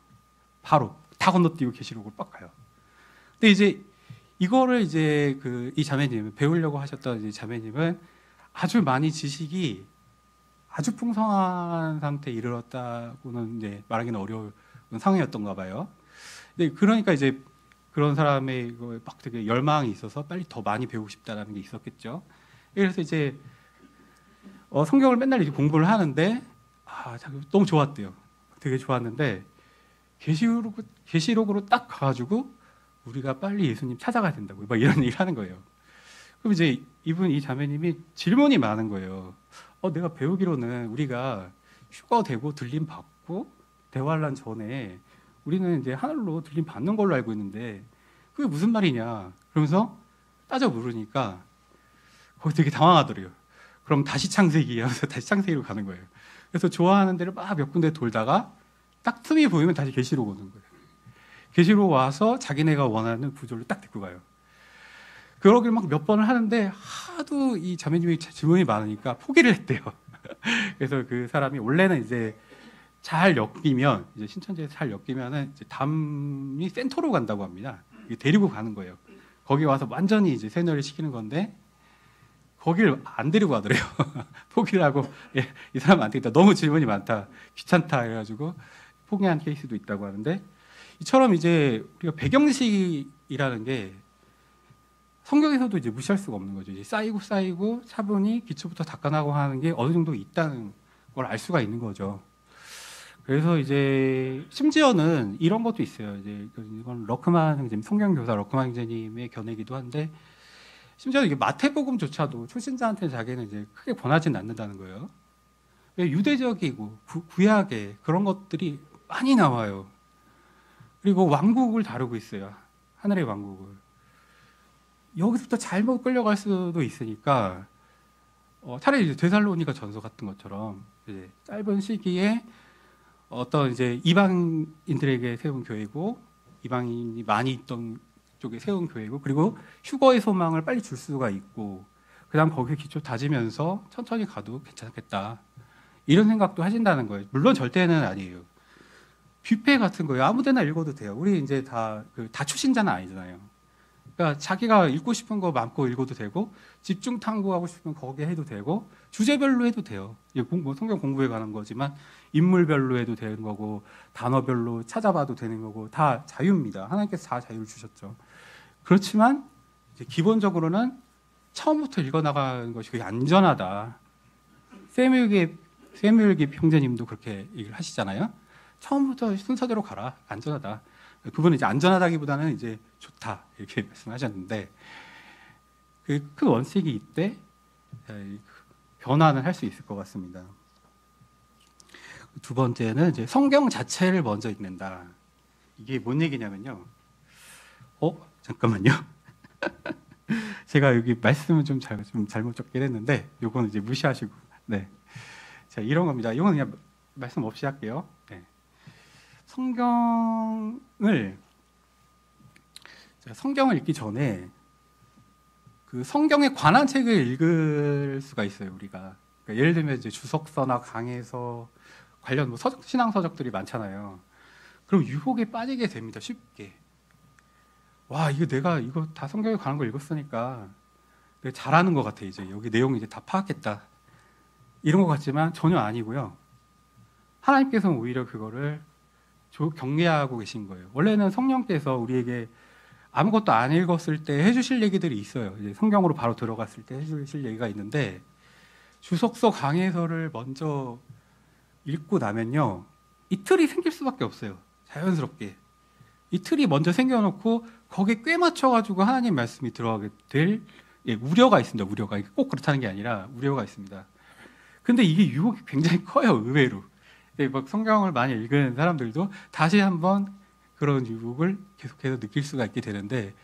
바로 다 건너뛰고 계시록으로 빡 가요. 근데 이제 이거를 이제 이 자매님, 배우려고 하셨던 이 자매님은 아주 많이 지식이 아주 풍성한 상태에 이르렀다고는 이제 말하기는 어려운 상황이었던가 봐요. 근데 그러니까 이제 그런 사람의 막 되게 열망이 있어서 빨리 더 많이 배우고 싶다라는 게 있었겠죠. 그래서 이제 성경을 맨날 이제 공부를 하는데 너무 좋았대요. 되게 좋았는데 계시록으로 딱 가가지고 우리가 빨리 예수님 찾아가야 된다고 막 이런 얘기를 하는 거예요. 그럼 이제 이 자매님이 질문이 많은 거예요. 내가 배우기로는 우리가 휴가 되고 들림 받고 대환란 전에 우리는 이제 하늘로 들림 받는 걸로 알고 있는데 그게 무슨 말이냐? 그러면서 따져 물으니까 거기 되게 당황하더래요. 그럼 다시 창세기 하면서 다시 창세기로 가는 거예요. 그래서 좋아하는 데를 막 몇 군데 돌다가 딱 틈이 보이면 다시 계시록 오는 거예요. 계시록 와서 자기네가 원하는 구조를 딱 데리고 가요. 그러길 막 몇 번을 하는데 하도 이 자매님이 질문이 많으니까 포기를 했대요. 그래서 그 사람이 원래는 이제 잘 엮이면 이제 신천지에서 잘 엮이면은 이제 담이 센터로 간다고 합니다. 데리고 가는 거예요. 거기 와서 완전히 이제 세뇌를 시키는 건데 거기를 안 데리고 가더래요. 포기를 하고 예, 이 사람 안 되겠다. 너무 질문이 많다. 귀찮다 해가지고 포기한 케이스도 있다고 하는데 이처럼 이제 우리가 배경식이라는 게 성경에서도 이제 무시할 수가 없는 거죠. 이제 쌓이고 차분히 기초부터 닦아나고 하는 게 어느 정도 있다는 걸 알 수가 있는 거죠. 그래서 이제 심지어는 이런 것도 있어요. 이제 이건 러크만 형제님, 성경교사 러크만 형제님의 견해이기도 한데 심지어 이게 마태복음조차도 초신자한테 자기는 이제 크게 권하지는 않는다는 거예요. 유대적이고 구약의 그런 것들이 많이 나와요. 그리고 왕국을 다루고 있어요. 하늘의 왕국을. 여기서부터 잘못 끌려갈 수도 있으니까 차라리 이제 데살로니가 전서 같은 것처럼 이제 짧은 시기에 어떤 이제 이방인들에게 세운 교회고 이방인이 많이 있던 쪽에 세운 교회고 그리고 휴거의 소망을 빨리 줄 수가 있고 그다음 거기에 기초 다지면서 천천히 가도 괜찮겠다 이런 생각도 하신다는 거예요. 물론 절대는 아니에요. 뷔페 같은 거예요. 아무데나 읽어도 돼요. 우리 이제 다 초신자는 아니잖아요. 그러니까 자기가 읽고 싶은 거 마음껏 읽어도 되고 집중 탐구하고 싶으면 거기에 해도 되고 주제별로 해도 돼요. 성경 공부에 관한 거지만 인물별로 해도 되는 거고 단어별로 찾아봐도 되는 거고 다 자유입니다. 하나님께서 다 자유를 주셨죠. 그렇지만 이제 기본적으로는 처음부터 읽어나가는 것이 그게 안전하다. 세무엘기 형제님도 그렇게 얘기를 하시잖아요. 처음부터 순서대로 가라. 안전하다. 그분은 이제 안전하다기보다는 이제 좋다 이렇게 말씀하셨는데 그 큰 원칙이 이때 변화는 할 수 있을 것 같습니다. 두 번째는 이제 성경 자체를 먼저 읽는다. 이게 뭔 얘기냐면요. 잠깐만요. 제가 여기 말씀을 좀 잘못 적긴 했는데 요거는 이제 무시하시고 네. 자, 이런 겁니다. 이건 그냥 말씀 없이 할게요. 네. 성경을 읽기 전에 그 성경에 관한 책을 읽을 수가 있어요, 우리가. 그러니까 예를 들면 이제 주석서나 강해서 관련 신앙 서적들이 많잖아요. 그럼 유혹에 빠지게 됩니다, 쉽게. 와, 내가 이거 다 성경에 관한 걸 읽었으니까 내가 잘하는 것 같아, 이제. 여기 내용 이제 다 파악했다. 이런 것 같지만 전혀 아니고요. 하나님께서는 오히려 그거를 경계하고 계신 거예요. 원래는 성령께서 우리에게 아무것도 안 읽었을 때 해주실 얘기들이 있어요. 이제 성경으로 바로 들어갔을 때 해주실 얘기가 있는데 주석서 강해서를 먼저 읽고 나면요. 이 틀이 생길 수밖에 없어요. 자연스럽게. 이 틀이 먼저 생겨놓고 거기에 꽤 맞춰가지고 하나님 말씀이 들어가게 될 우려가 있습니다. 우려가. 꼭 그렇다는 게 아니라 우려가 있습니다. 근데 이게 유혹이 굉장히 커요. 의외로. 막 성경을 많이 읽은 사람들도 다시 한번 그런 유혹을 계속해서 느낄 수가 있게 되는데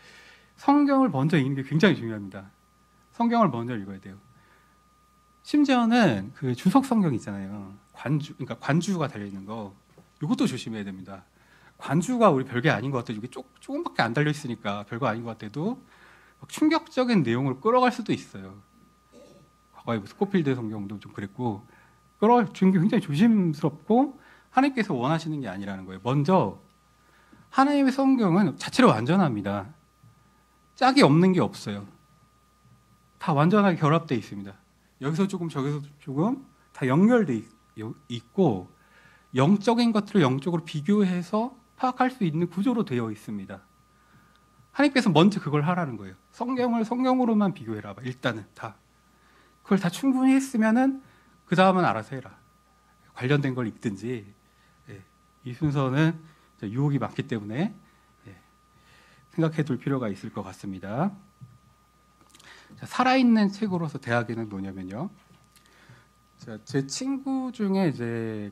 성경을 먼저 읽는 게 굉장히 중요합니다. 성경을 먼저 읽어야 돼요. 심지어는 그 주석 성경 있잖아요. 그러니까 관주가 달려 있는 거. 이것도 조심해야 됩니다. 관주가 우리 별게 아닌 것 같아도 이게 조금밖에 안 달려 있으니까 별거 아닌 것 같아도 충격적인 내용을 끌어갈 수도 있어요. 과거에 스코필드 성경도 좀 그랬고 끌어주는 게 굉장히 조심스럽고 하나님께서 원하시는 게 아니라는 거예요. 먼저 하나님의 성경은 자체로 완전합니다. 짝이 없는 게 없어요. 다 완전하게 결합되어 있습니다. 여기서 조금 저기서 조금 다 연결되어 있고 영적인 것들을 영적으로 비교해서 파악할 수 있는 구조로 되어 있습니다. 하나님께서 먼저 그걸 하라는 거예요. 성경을 성경으로만 비교해라. 일단은 다. 그걸 다 충분히 했으면은 그 다음은 알아서 해라. 관련된 걸 읽든지. 이 순서는 유혹이 많기 때문에 생각해 둘 필요가 있을 것 같습니다. 살아있는 책으로서 대학에는 뭐냐면요. 제 친구 중에 이제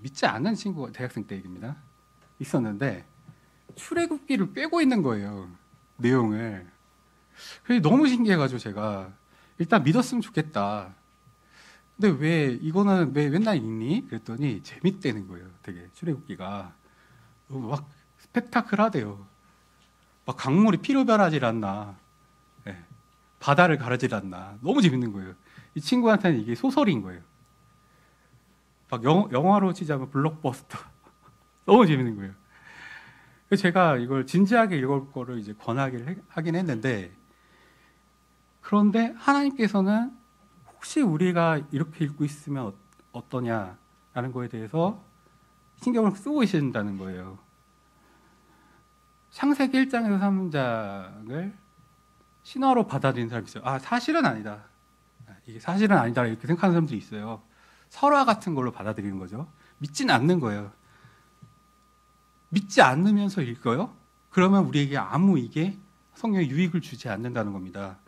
믿지 않는 친구가 대학생 때 얘기입니다. 있었는데 출애굽기를 빼고 있는 거예요. 내용을. 그게 너무 신기해가지고 제가 일단 믿었으면 좋겠다. 근데 왜 이거는 왜 맨날 읽니? 그랬더니 재밌대는 거예요. 되게 출애굽기가 막 스펙타클하대요. 막 강물이 피로 변하질 않나, 네. 바다를 가르질 않나. 너무 재밌는 거예요. 이 친구한테는 이게 소설인 거예요. 막 영화로 치자면 블록버스터. 너무 재밌는 거예요. 그래서 제가 이걸 진지하게 읽을 거를 이제 권하긴 하긴 했는데, 그런데 하나님께서는 혹시 우리가 이렇게 읽고 있으면 어떠냐라는 거에 대해서 신경을 쓰고 계신다는 거예요. 창세기 1장에서 3장을 신화로 받아들이는 사람이 있어요. 아, 사실은 아니다. 이게 사실은 아니다. 이렇게 생각하는 사람들이 있어요. 설화 같은 걸로 받아들이는 거죠. 믿지는 않는 거예요. 믿지 않으면서 읽어요? 그러면 우리에게 아무 이게 성경에 유익을 주지 않는다는 겁니다.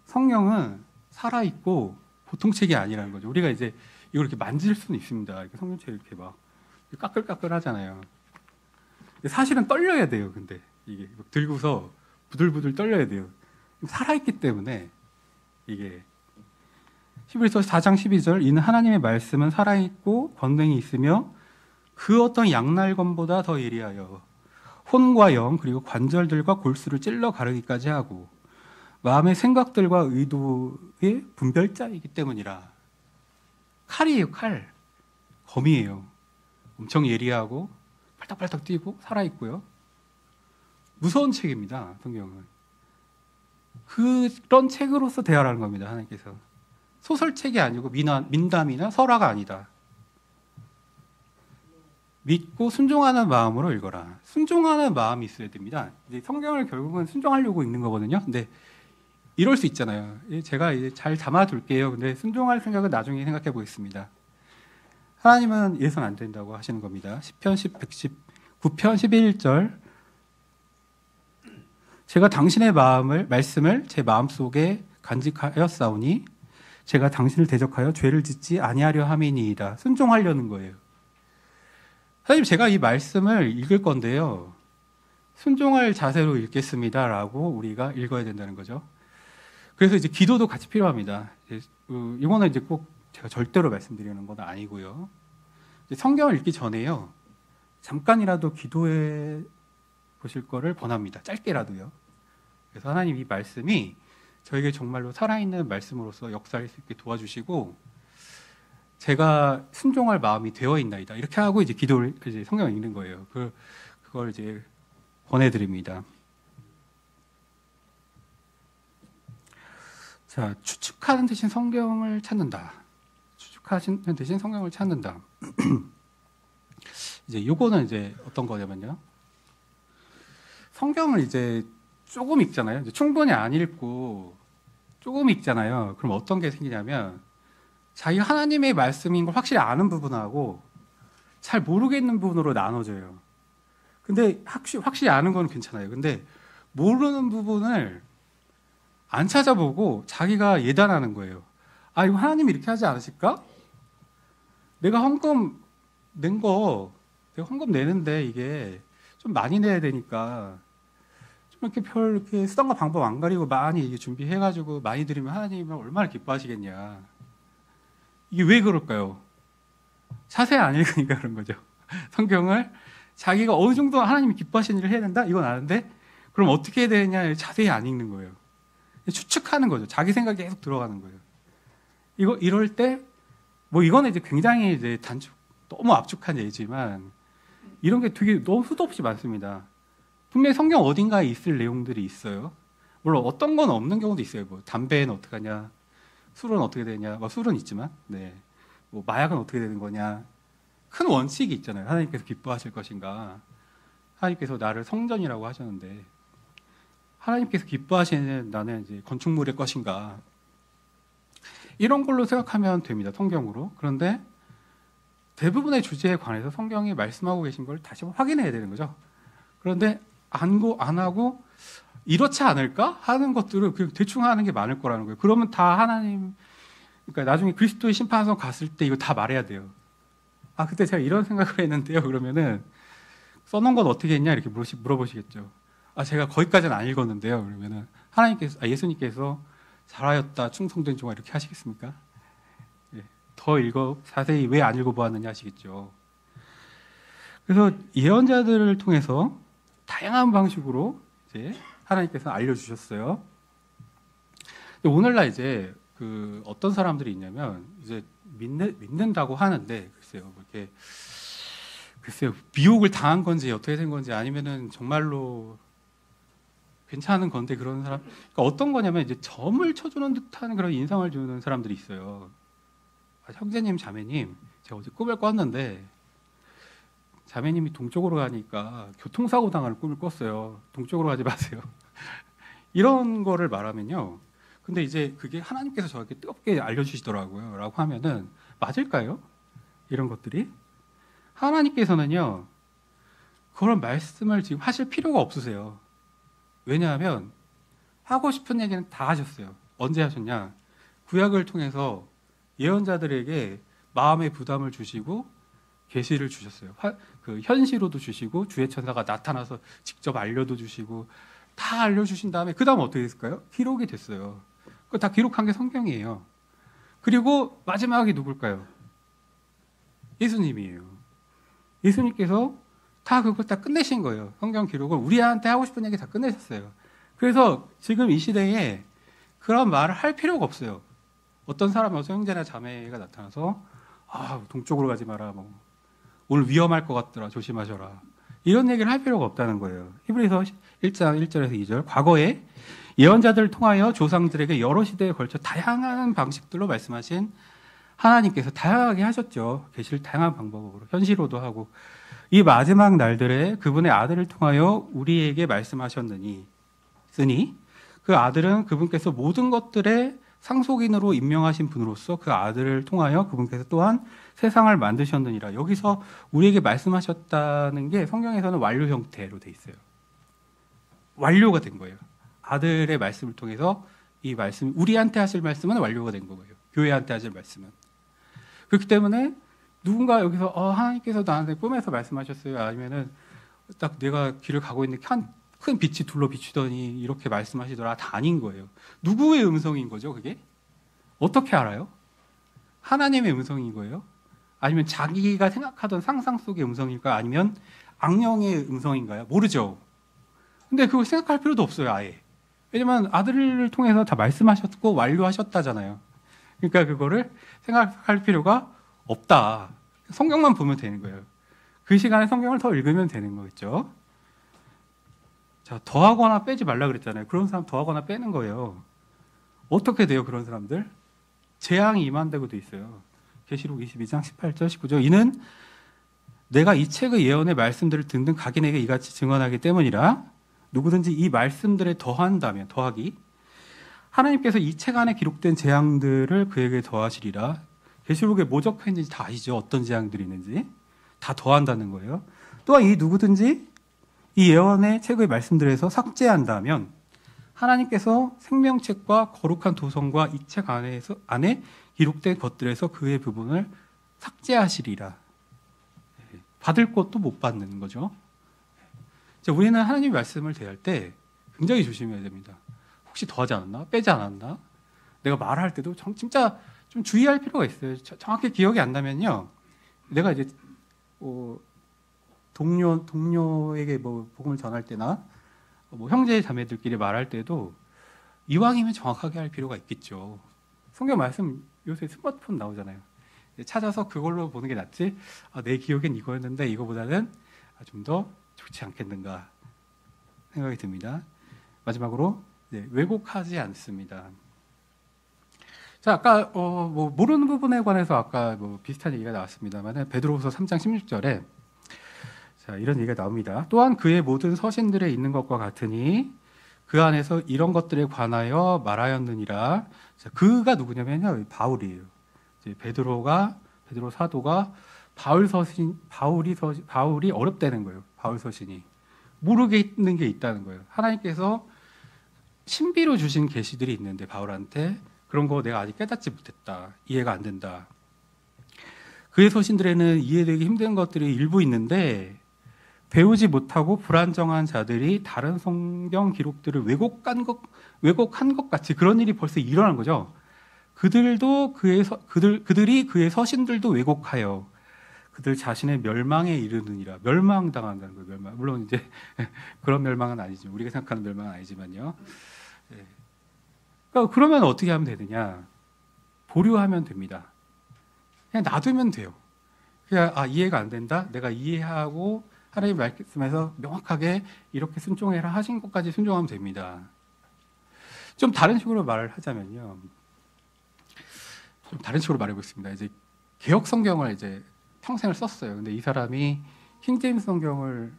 성경은 살아있고 보통 책이 아니라는 거죠. 우리가 이제 이걸 이렇게 만질 수는 있습니다. 이렇게 성경책 이렇게 막 까끌까끌 하잖아요. 사실은 떨려야 돼요. 근데 이게 들고서 부들부들 떨려야 돼요. 살아있기 때문에 이게 히브리서 4장 12절 이는 하나님의 말씀은 살아있고 권능이 있으며 그 어떤 양날검보다 더 예리하여 혼과 영 그리고 관절들과 골수를 찔러 가르기까지 하고 마음의 생각들과 의도의 분별자이기 때문이라. 칼이에요. 칼. 검이에요. 엄청 예리하고 팔딱팔딱 뛰고 살아있고요. 무서운 책입니다. 성경은. 그런 책으로서 대하라는 겁니다. 하나님께서. 소설책이 아니고 민담이나 설화가 아니다. 믿고 순종하는 마음으로 읽어라. 순종하는 마음이 있어야 됩니다. 이제 성경을 결국은 순종하려고 읽는 거거든요. 근데 이럴 수 있잖아요. 제가 이제 잘 담아둘게요. 근데 순종할 생각은 나중에 생각해 보겠습니다. 하나님은 이래서는 안 된다고 하시는 겁니다. 시편 119편 11절 제가 당신의 말씀을 제 마음속에 간직하였사오니 제가 당신을 대적하여 죄를 짓지 아니하려 함이니이다. 순종하려는 거예요. 사실 제가 이 말씀을 읽을 건데요. 순종할 자세로 읽겠습니다라고 우리가 읽어야 된다는 거죠. 그래서 이제 기도도 같이 필요합니다. 이거는 이제 꼭 제가 절대로 말씀드리는 건 아니고요. 성경을 읽기 전에요. 잠깐이라도 기도해 보실 거를 권합니다. 짧게라도요. 그래서 하나님 이 말씀이 저에게 정말로 살아있는 말씀으로서 역사할 수 있게 도와주시고 제가 순종할 마음이 되어 있나이다. 이렇게 하고 이제 기도를 이제 성경을 읽는 거예요. 그걸 이제 권해드립니다. 자, 추측하는 대신 성경을 찾는다. 추측하시는 대신 성경을 찾는다. 이제 요거는 이제 어떤 거냐면요. 성경을 이제 조금 읽잖아요. 이제 충분히 안 읽고 조금 읽잖아요. 그럼 어떤 게 생기냐면 자기가 하나님의 말씀인 걸 확실히 아는 부분하고 잘 모르겠는 부분으로 나눠져요. 근데 확실히 아는 건 괜찮아요. 근데 모르는 부분을 안 찾아보고 자기가 예단하는 거예요. 아, 이거 하나님이 이렇게 하지 않으실까? 내가 헌금 내는데 이게 좀 많이 내야 되니까 좀 이렇게 수단과 방법 안 가리고 많이 준비해가지고 많이 드리면 하나님은 얼마나 기뻐하시겠냐. 이게 왜 그럴까요? 자세히 안 읽으니까 그런 거죠. 성경을 자기가 어느 정도 하나님이 기뻐하시는 일을 해야 된다? 이건 아는데 그럼 어떻게 해야 되냐? 자세히 안 읽는 거예요. 추측하는 거죠. 자기 생각이 계속 들어가는 거예요. 이럴 때, 이거는 이제 굉장히 이제 너무 압축한 예지만, 이런 게 되게 너무 수도 없이 많습니다. 분명히 성경 어딘가에 있을 내용들이 있어요. 물론 어떤 건 없는 경우도 있어요. 담배는 어떻게 하냐, 술은 어떻게 되냐, 술은 있지만, 네. 마약은 어떻게 되는 거냐. 큰 원칙이 있잖아요. 하나님께서 기뻐하실 것인가. 하나님께서 나를 성전이라고 하셨는데, 하나님께서 기뻐하시는 나는 이제 건축물의 것인가. 이런 걸로 생각하면 됩니다. 성경으로. 그런데 대부분의 주제에 관해서 성경이 말씀하고 계신 걸 다시 확인해야 되는 거죠. 그런데 안 하고 이렇지 않을까 하는 것들을 그냥 대충 하는 게 많을 거라는 거예요. 그러면 다 그러니까 나중에 그리스도의 심판선 갔을 때 이거 다 말해야 돼요. 아, 그때 제가 이런 생각을 했는데요. 그러면은 써놓은 건 어떻게 했냐 이렇게 물어보시겠죠. 제가 거기까지는 안 읽었는데요. 그러면은 예수님께서 잘하였다, 충성된 종아 이렇게 하시겠습니까? 예, 더 자세히 왜 안 읽어보았느냐 하시겠죠. 그래서 예언자들을 통해서 다양한 방식으로 이제 하나님께서 알려주셨어요. 오늘날 이제 어떤 사람들이 있냐면 이제 믿는다고 하는데 글쎄요 미혹을 당한 건지 어떻게 된 건지 아니면은 정말로 괜찮은 건데 그런 사람 그러니까 어떤 거냐면 이제 점을 쳐주는 듯한 그런 인상을 주는 사람들이 있어요. 형제님, 자매님, 제가 어제 꿈을 꿨는데 자매님이 동쪽으로 가니까 교통사고 당하는 꿈을 꿨어요. 동쪽으로 가지 마세요. 이런 거를 말하면요. 근데 이제 그게 하나님께서 저에게 뜨겁게 알려주시더라고요. 라고 하면은 맞을까요? 이런 것들이? 하나님께서는요, 그런 말씀을 지금 하실 필요가 없으세요. 왜냐하면 하고 싶은 얘기는 다 하셨어요. 언제 하셨냐? 구약을 통해서 예언자들에게 마음의 부담을 주시고 계시를 주셨어요. 현시로도 주시고 주의 천사가 나타나서 직접 알려도 주시고 다 알려주신 다음에 그 다음 어떻게 됐을까요? 기록이 됐어요. 그거 다 기록한 게 성경이에요. 그리고 마지막이 누굴까요? 예수님이에요. 예수님께서 다 그걸 다 끝내신 거예요. 성경 기록을 우리한테 하고 싶은 얘기 다 끝내셨어요. 그래서 지금 이 시대에 그런 말을 할 필요가 없어요. 어떤 사람은 형제나 자매가 나타나서 동쪽으로 가지 마라, 오늘 위험할 것 같더라, 조심하셔라, 이런 얘기를 할 필요가 없다는 거예요. 히브리서 1장 1절에서 2절 과거에 예언자들을 통하여 조상들에게 여러 시대에 걸쳐 다양한 방식들로 말씀하신 하나님께서 다양하게 하셨죠. 계시를 다양한 방법으로 현시로도 하고 이 마지막 날들에 그분의 아들을 통하여 우리에게 말씀하셨으니 그 아들은 그분께서 모든 것들의 상속인으로 임명하신 분으로서 그 아들을 통하여 그분께서 또한 세상을 만드셨느니라. 여기서 우리에게 말씀하셨다는 게 성경에서는 완료 형태로 돼 있어요. 완료가 된 거예요. 아들의 말씀을 통해서 이 말씀, 우리한테 하실 말씀은 완료가 된 거예요. 교회한테 하실 말씀은. 그렇기 때문에 누군가 여기서 하나님께서 나한테 꿈에서 말씀하셨어요. 아니면은 딱 내가 길을 가고 있는데 큰 빛이 둘러 비추더니 이렇게 말씀하시더라. 다 아닌 거예요. 누구의 음성인 거죠, 그게? 어떻게 알아요? 하나님의 음성인 거예요? 아니면 자기가 생각하던 상상 속의 음성일까요? 아니면 악령의 음성인가요? 모르죠. 근데 그걸 생각할 필요도 없어요, 아예. 왜냐면 아들을 통해서 다 말씀하셨고 완료하셨다잖아요. 그러니까 그거를 생각할 필요가 없다. 성경만 보면 되는 거예요. 그 시간에 성경을 더 읽으면 되는 거겠죠. 자, 더하거나 빼지 말라 그랬잖아요. 그런 사람 더하거나 빼는 거예요. 어떻게 돼요, 그런 사람들? 재앙이 임한다고 돼 있어요. 계시록 22장 18절 19절 이는 내가 이 책의 예언의 말씀들을 듣는 각인에게 이같이 증언하기 때문이라. 누구든지 이 말씀들에 더한다면, 더하기, 하나님께서 이 책 안에 기록된 재앙들을 그에게 더하시리라. 계시록에 뭐 적혀 있는지 다 아시죠? 어떤 재앙들이 있는지 다 더한다는 거예요. 또한 이 누구든지 이 예언의 책의 말씀들에서 삭제한다면 하나님께서 생명책과 거룩한 도성과 이 책 안에 기록된 것들에서 그의 부분을 삭제하시리라. 받을 것도 못 받는 거죠. 우리는 하나님의 말씀을 대할 때 굉장히 조심해야 됩니다. 혹시 더하지 않았나? 빼지 않았나? 내가 말할 때도 진짜 좀 주의할 필요가 있어요. 정확히 기억이 안 나면요. 내가 이제 동료에게 복음을 전할 때나 형제 자매들끼리 말할 때도 이왕이면 정확하게 할 필요가 있겠죠. 성경 말씀 요새 스마트폰 나오잖아요. 찾아서 그걸로 보는 게 낫지. 내 기억엔 이거였는데 이거보다는 좀 더 좋지 않겠는가 생각이 듭니다. 마지막으로 왜곡하지 않습니다. 자, 아까 모르는 부분에 관해서 아까 비슷한 얘기가 나왔습니다만 베드로후서 3장 16절에 자, 이런 얘기가 나옵니다. 또한 그의 모든 서신들에 있는 것과 같으니 그 안에서 이런 것들에 관하여 말하였느니라. 자, 그가 누구냐면요, 바울이에요. 베드로 사도가 바울이 어렵다는 거예요. 바울 서신이 모르겠는 게 있다는 거예요. 하나님께서 신비로 주신 계시들이 있는데 바울한테 그런 거 내가 아직 깨닫지 못했다. 이해가 안 된다. 그의 서신들에는 이해되기 힘든 것들이 일부 있는데 배우지 못하고 불안정한 자들이 다른 성경 기록들을 왜곡한 것 같이 그런 일이 벌써 일어난 거죠. 그들이 그의 서신들도 왜곡하여 그들 자신의 멸망에 이르느니라. 멸망당한다는 거예요. 멸망. 물론 이제 그런 멸망은 아니죠. 우리가 생각하는 멸망은 아니지만요. 그러니까 그러면 어떻게 하면 되느냐? 보류하면 됩니다. 그냥 놔두면 돼요. 그냥 이해가 안 된다. 내가 이해하고 하나님 말씀에서 명확하게 이렇게 순종해라 하신 것까지 순종하면 됩니다. 좀 다른 식으로 말을 하자면요. 좀 다른 식으로 말해보겠습니다. 이제 개역 성경을 이제 평생을 썼어요. 근데 이 사람이 킹제임스 성경을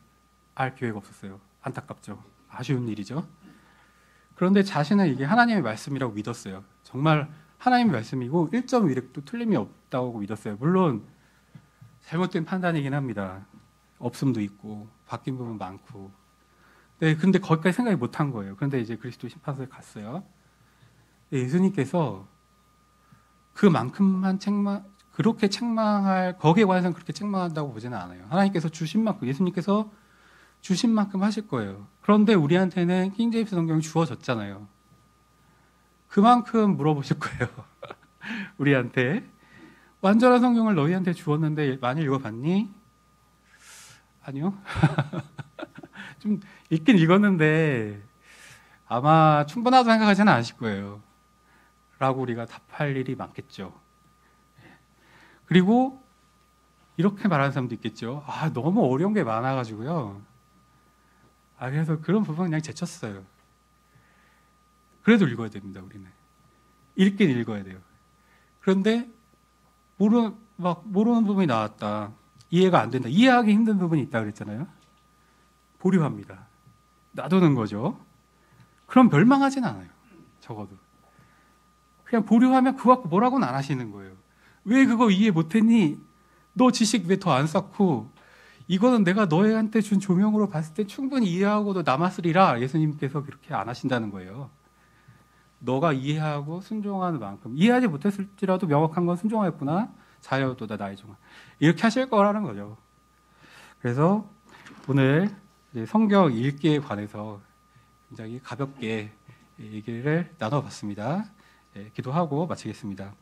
알 기회가 없었어요. 안타깝죠. 아쉬운 일이죠. 그런데 자신은 이게 하나님의 말씀이라고 믿었어요. 정말 하나님의 말씀이고 1.1획도 틀림이 없다고 믿었어요. 물론 잘못된 판단이긴 합니다. 없음도 있고 바뀐 부분 많고. 네, 근데 거기까지 생각이 못한 거예요. 그런데 이제 그리스도 심판소에 갔어요. 네, 예수님께서 그만큼만 그렇게 책망할, 거기에 관해서는 그렇게 책망한다고 보지는 않아요. 하나님께서 주신 만큼, 예수님께서 주신 만큼 하실 거예요. 그런데 우리한테는 킹제임스 성경이 주어졌잖아요. 그만큼 물어보실 거예요. 우리한테. 완전한 성경을 너희한테 주었는데 많이 읽어봤니? 아니요. 좀 읽긴 읽었는데 아마 충분하다고 생각하지는 않으실 거예요. 라고 우리가 답할 일이 많겠죠. 그리고 이렇게 말하는 사람도 있겠죠. 너무 어려운 게 많아가지고요. 그래서 그런 부분 그냥 제쳤어요. 그래도 읽어야 됩니다, 우리는. 읽긴 읽어야 돼요. 그런데 모르는 부분이 나왔다. 이해가 안 된다. 이해하기 힘든 부분이 있다 그랬잖아요. 보류합니다. 놔두는 거죠. 그럼 멸망하진 않아요. 적어도. 그냥 보류하면 그거 갖고 뭐라고는 안 하시는 거예요. 왜 그거 이해 못했니? 너 지식 왜 더 안 쌓고? 이거는 내가 너희한테 준 조명으로 봤을 때 충분히 이해하고도 남았으리라. 예수님께서 그렇게 안 하신다는 거예요. 너가 이해하고 순종하는 만큼, 이해하지 못했을지라도 명확한 건 순종하였구나. 자여도다 나의 종아. 이렇게 하실 거라는 거죠. 그래서 오늘 성경 읽기에 관해서 굉장히 가볍게 얘기를 나눠봤습니다. 기도하고 마치겠습니다.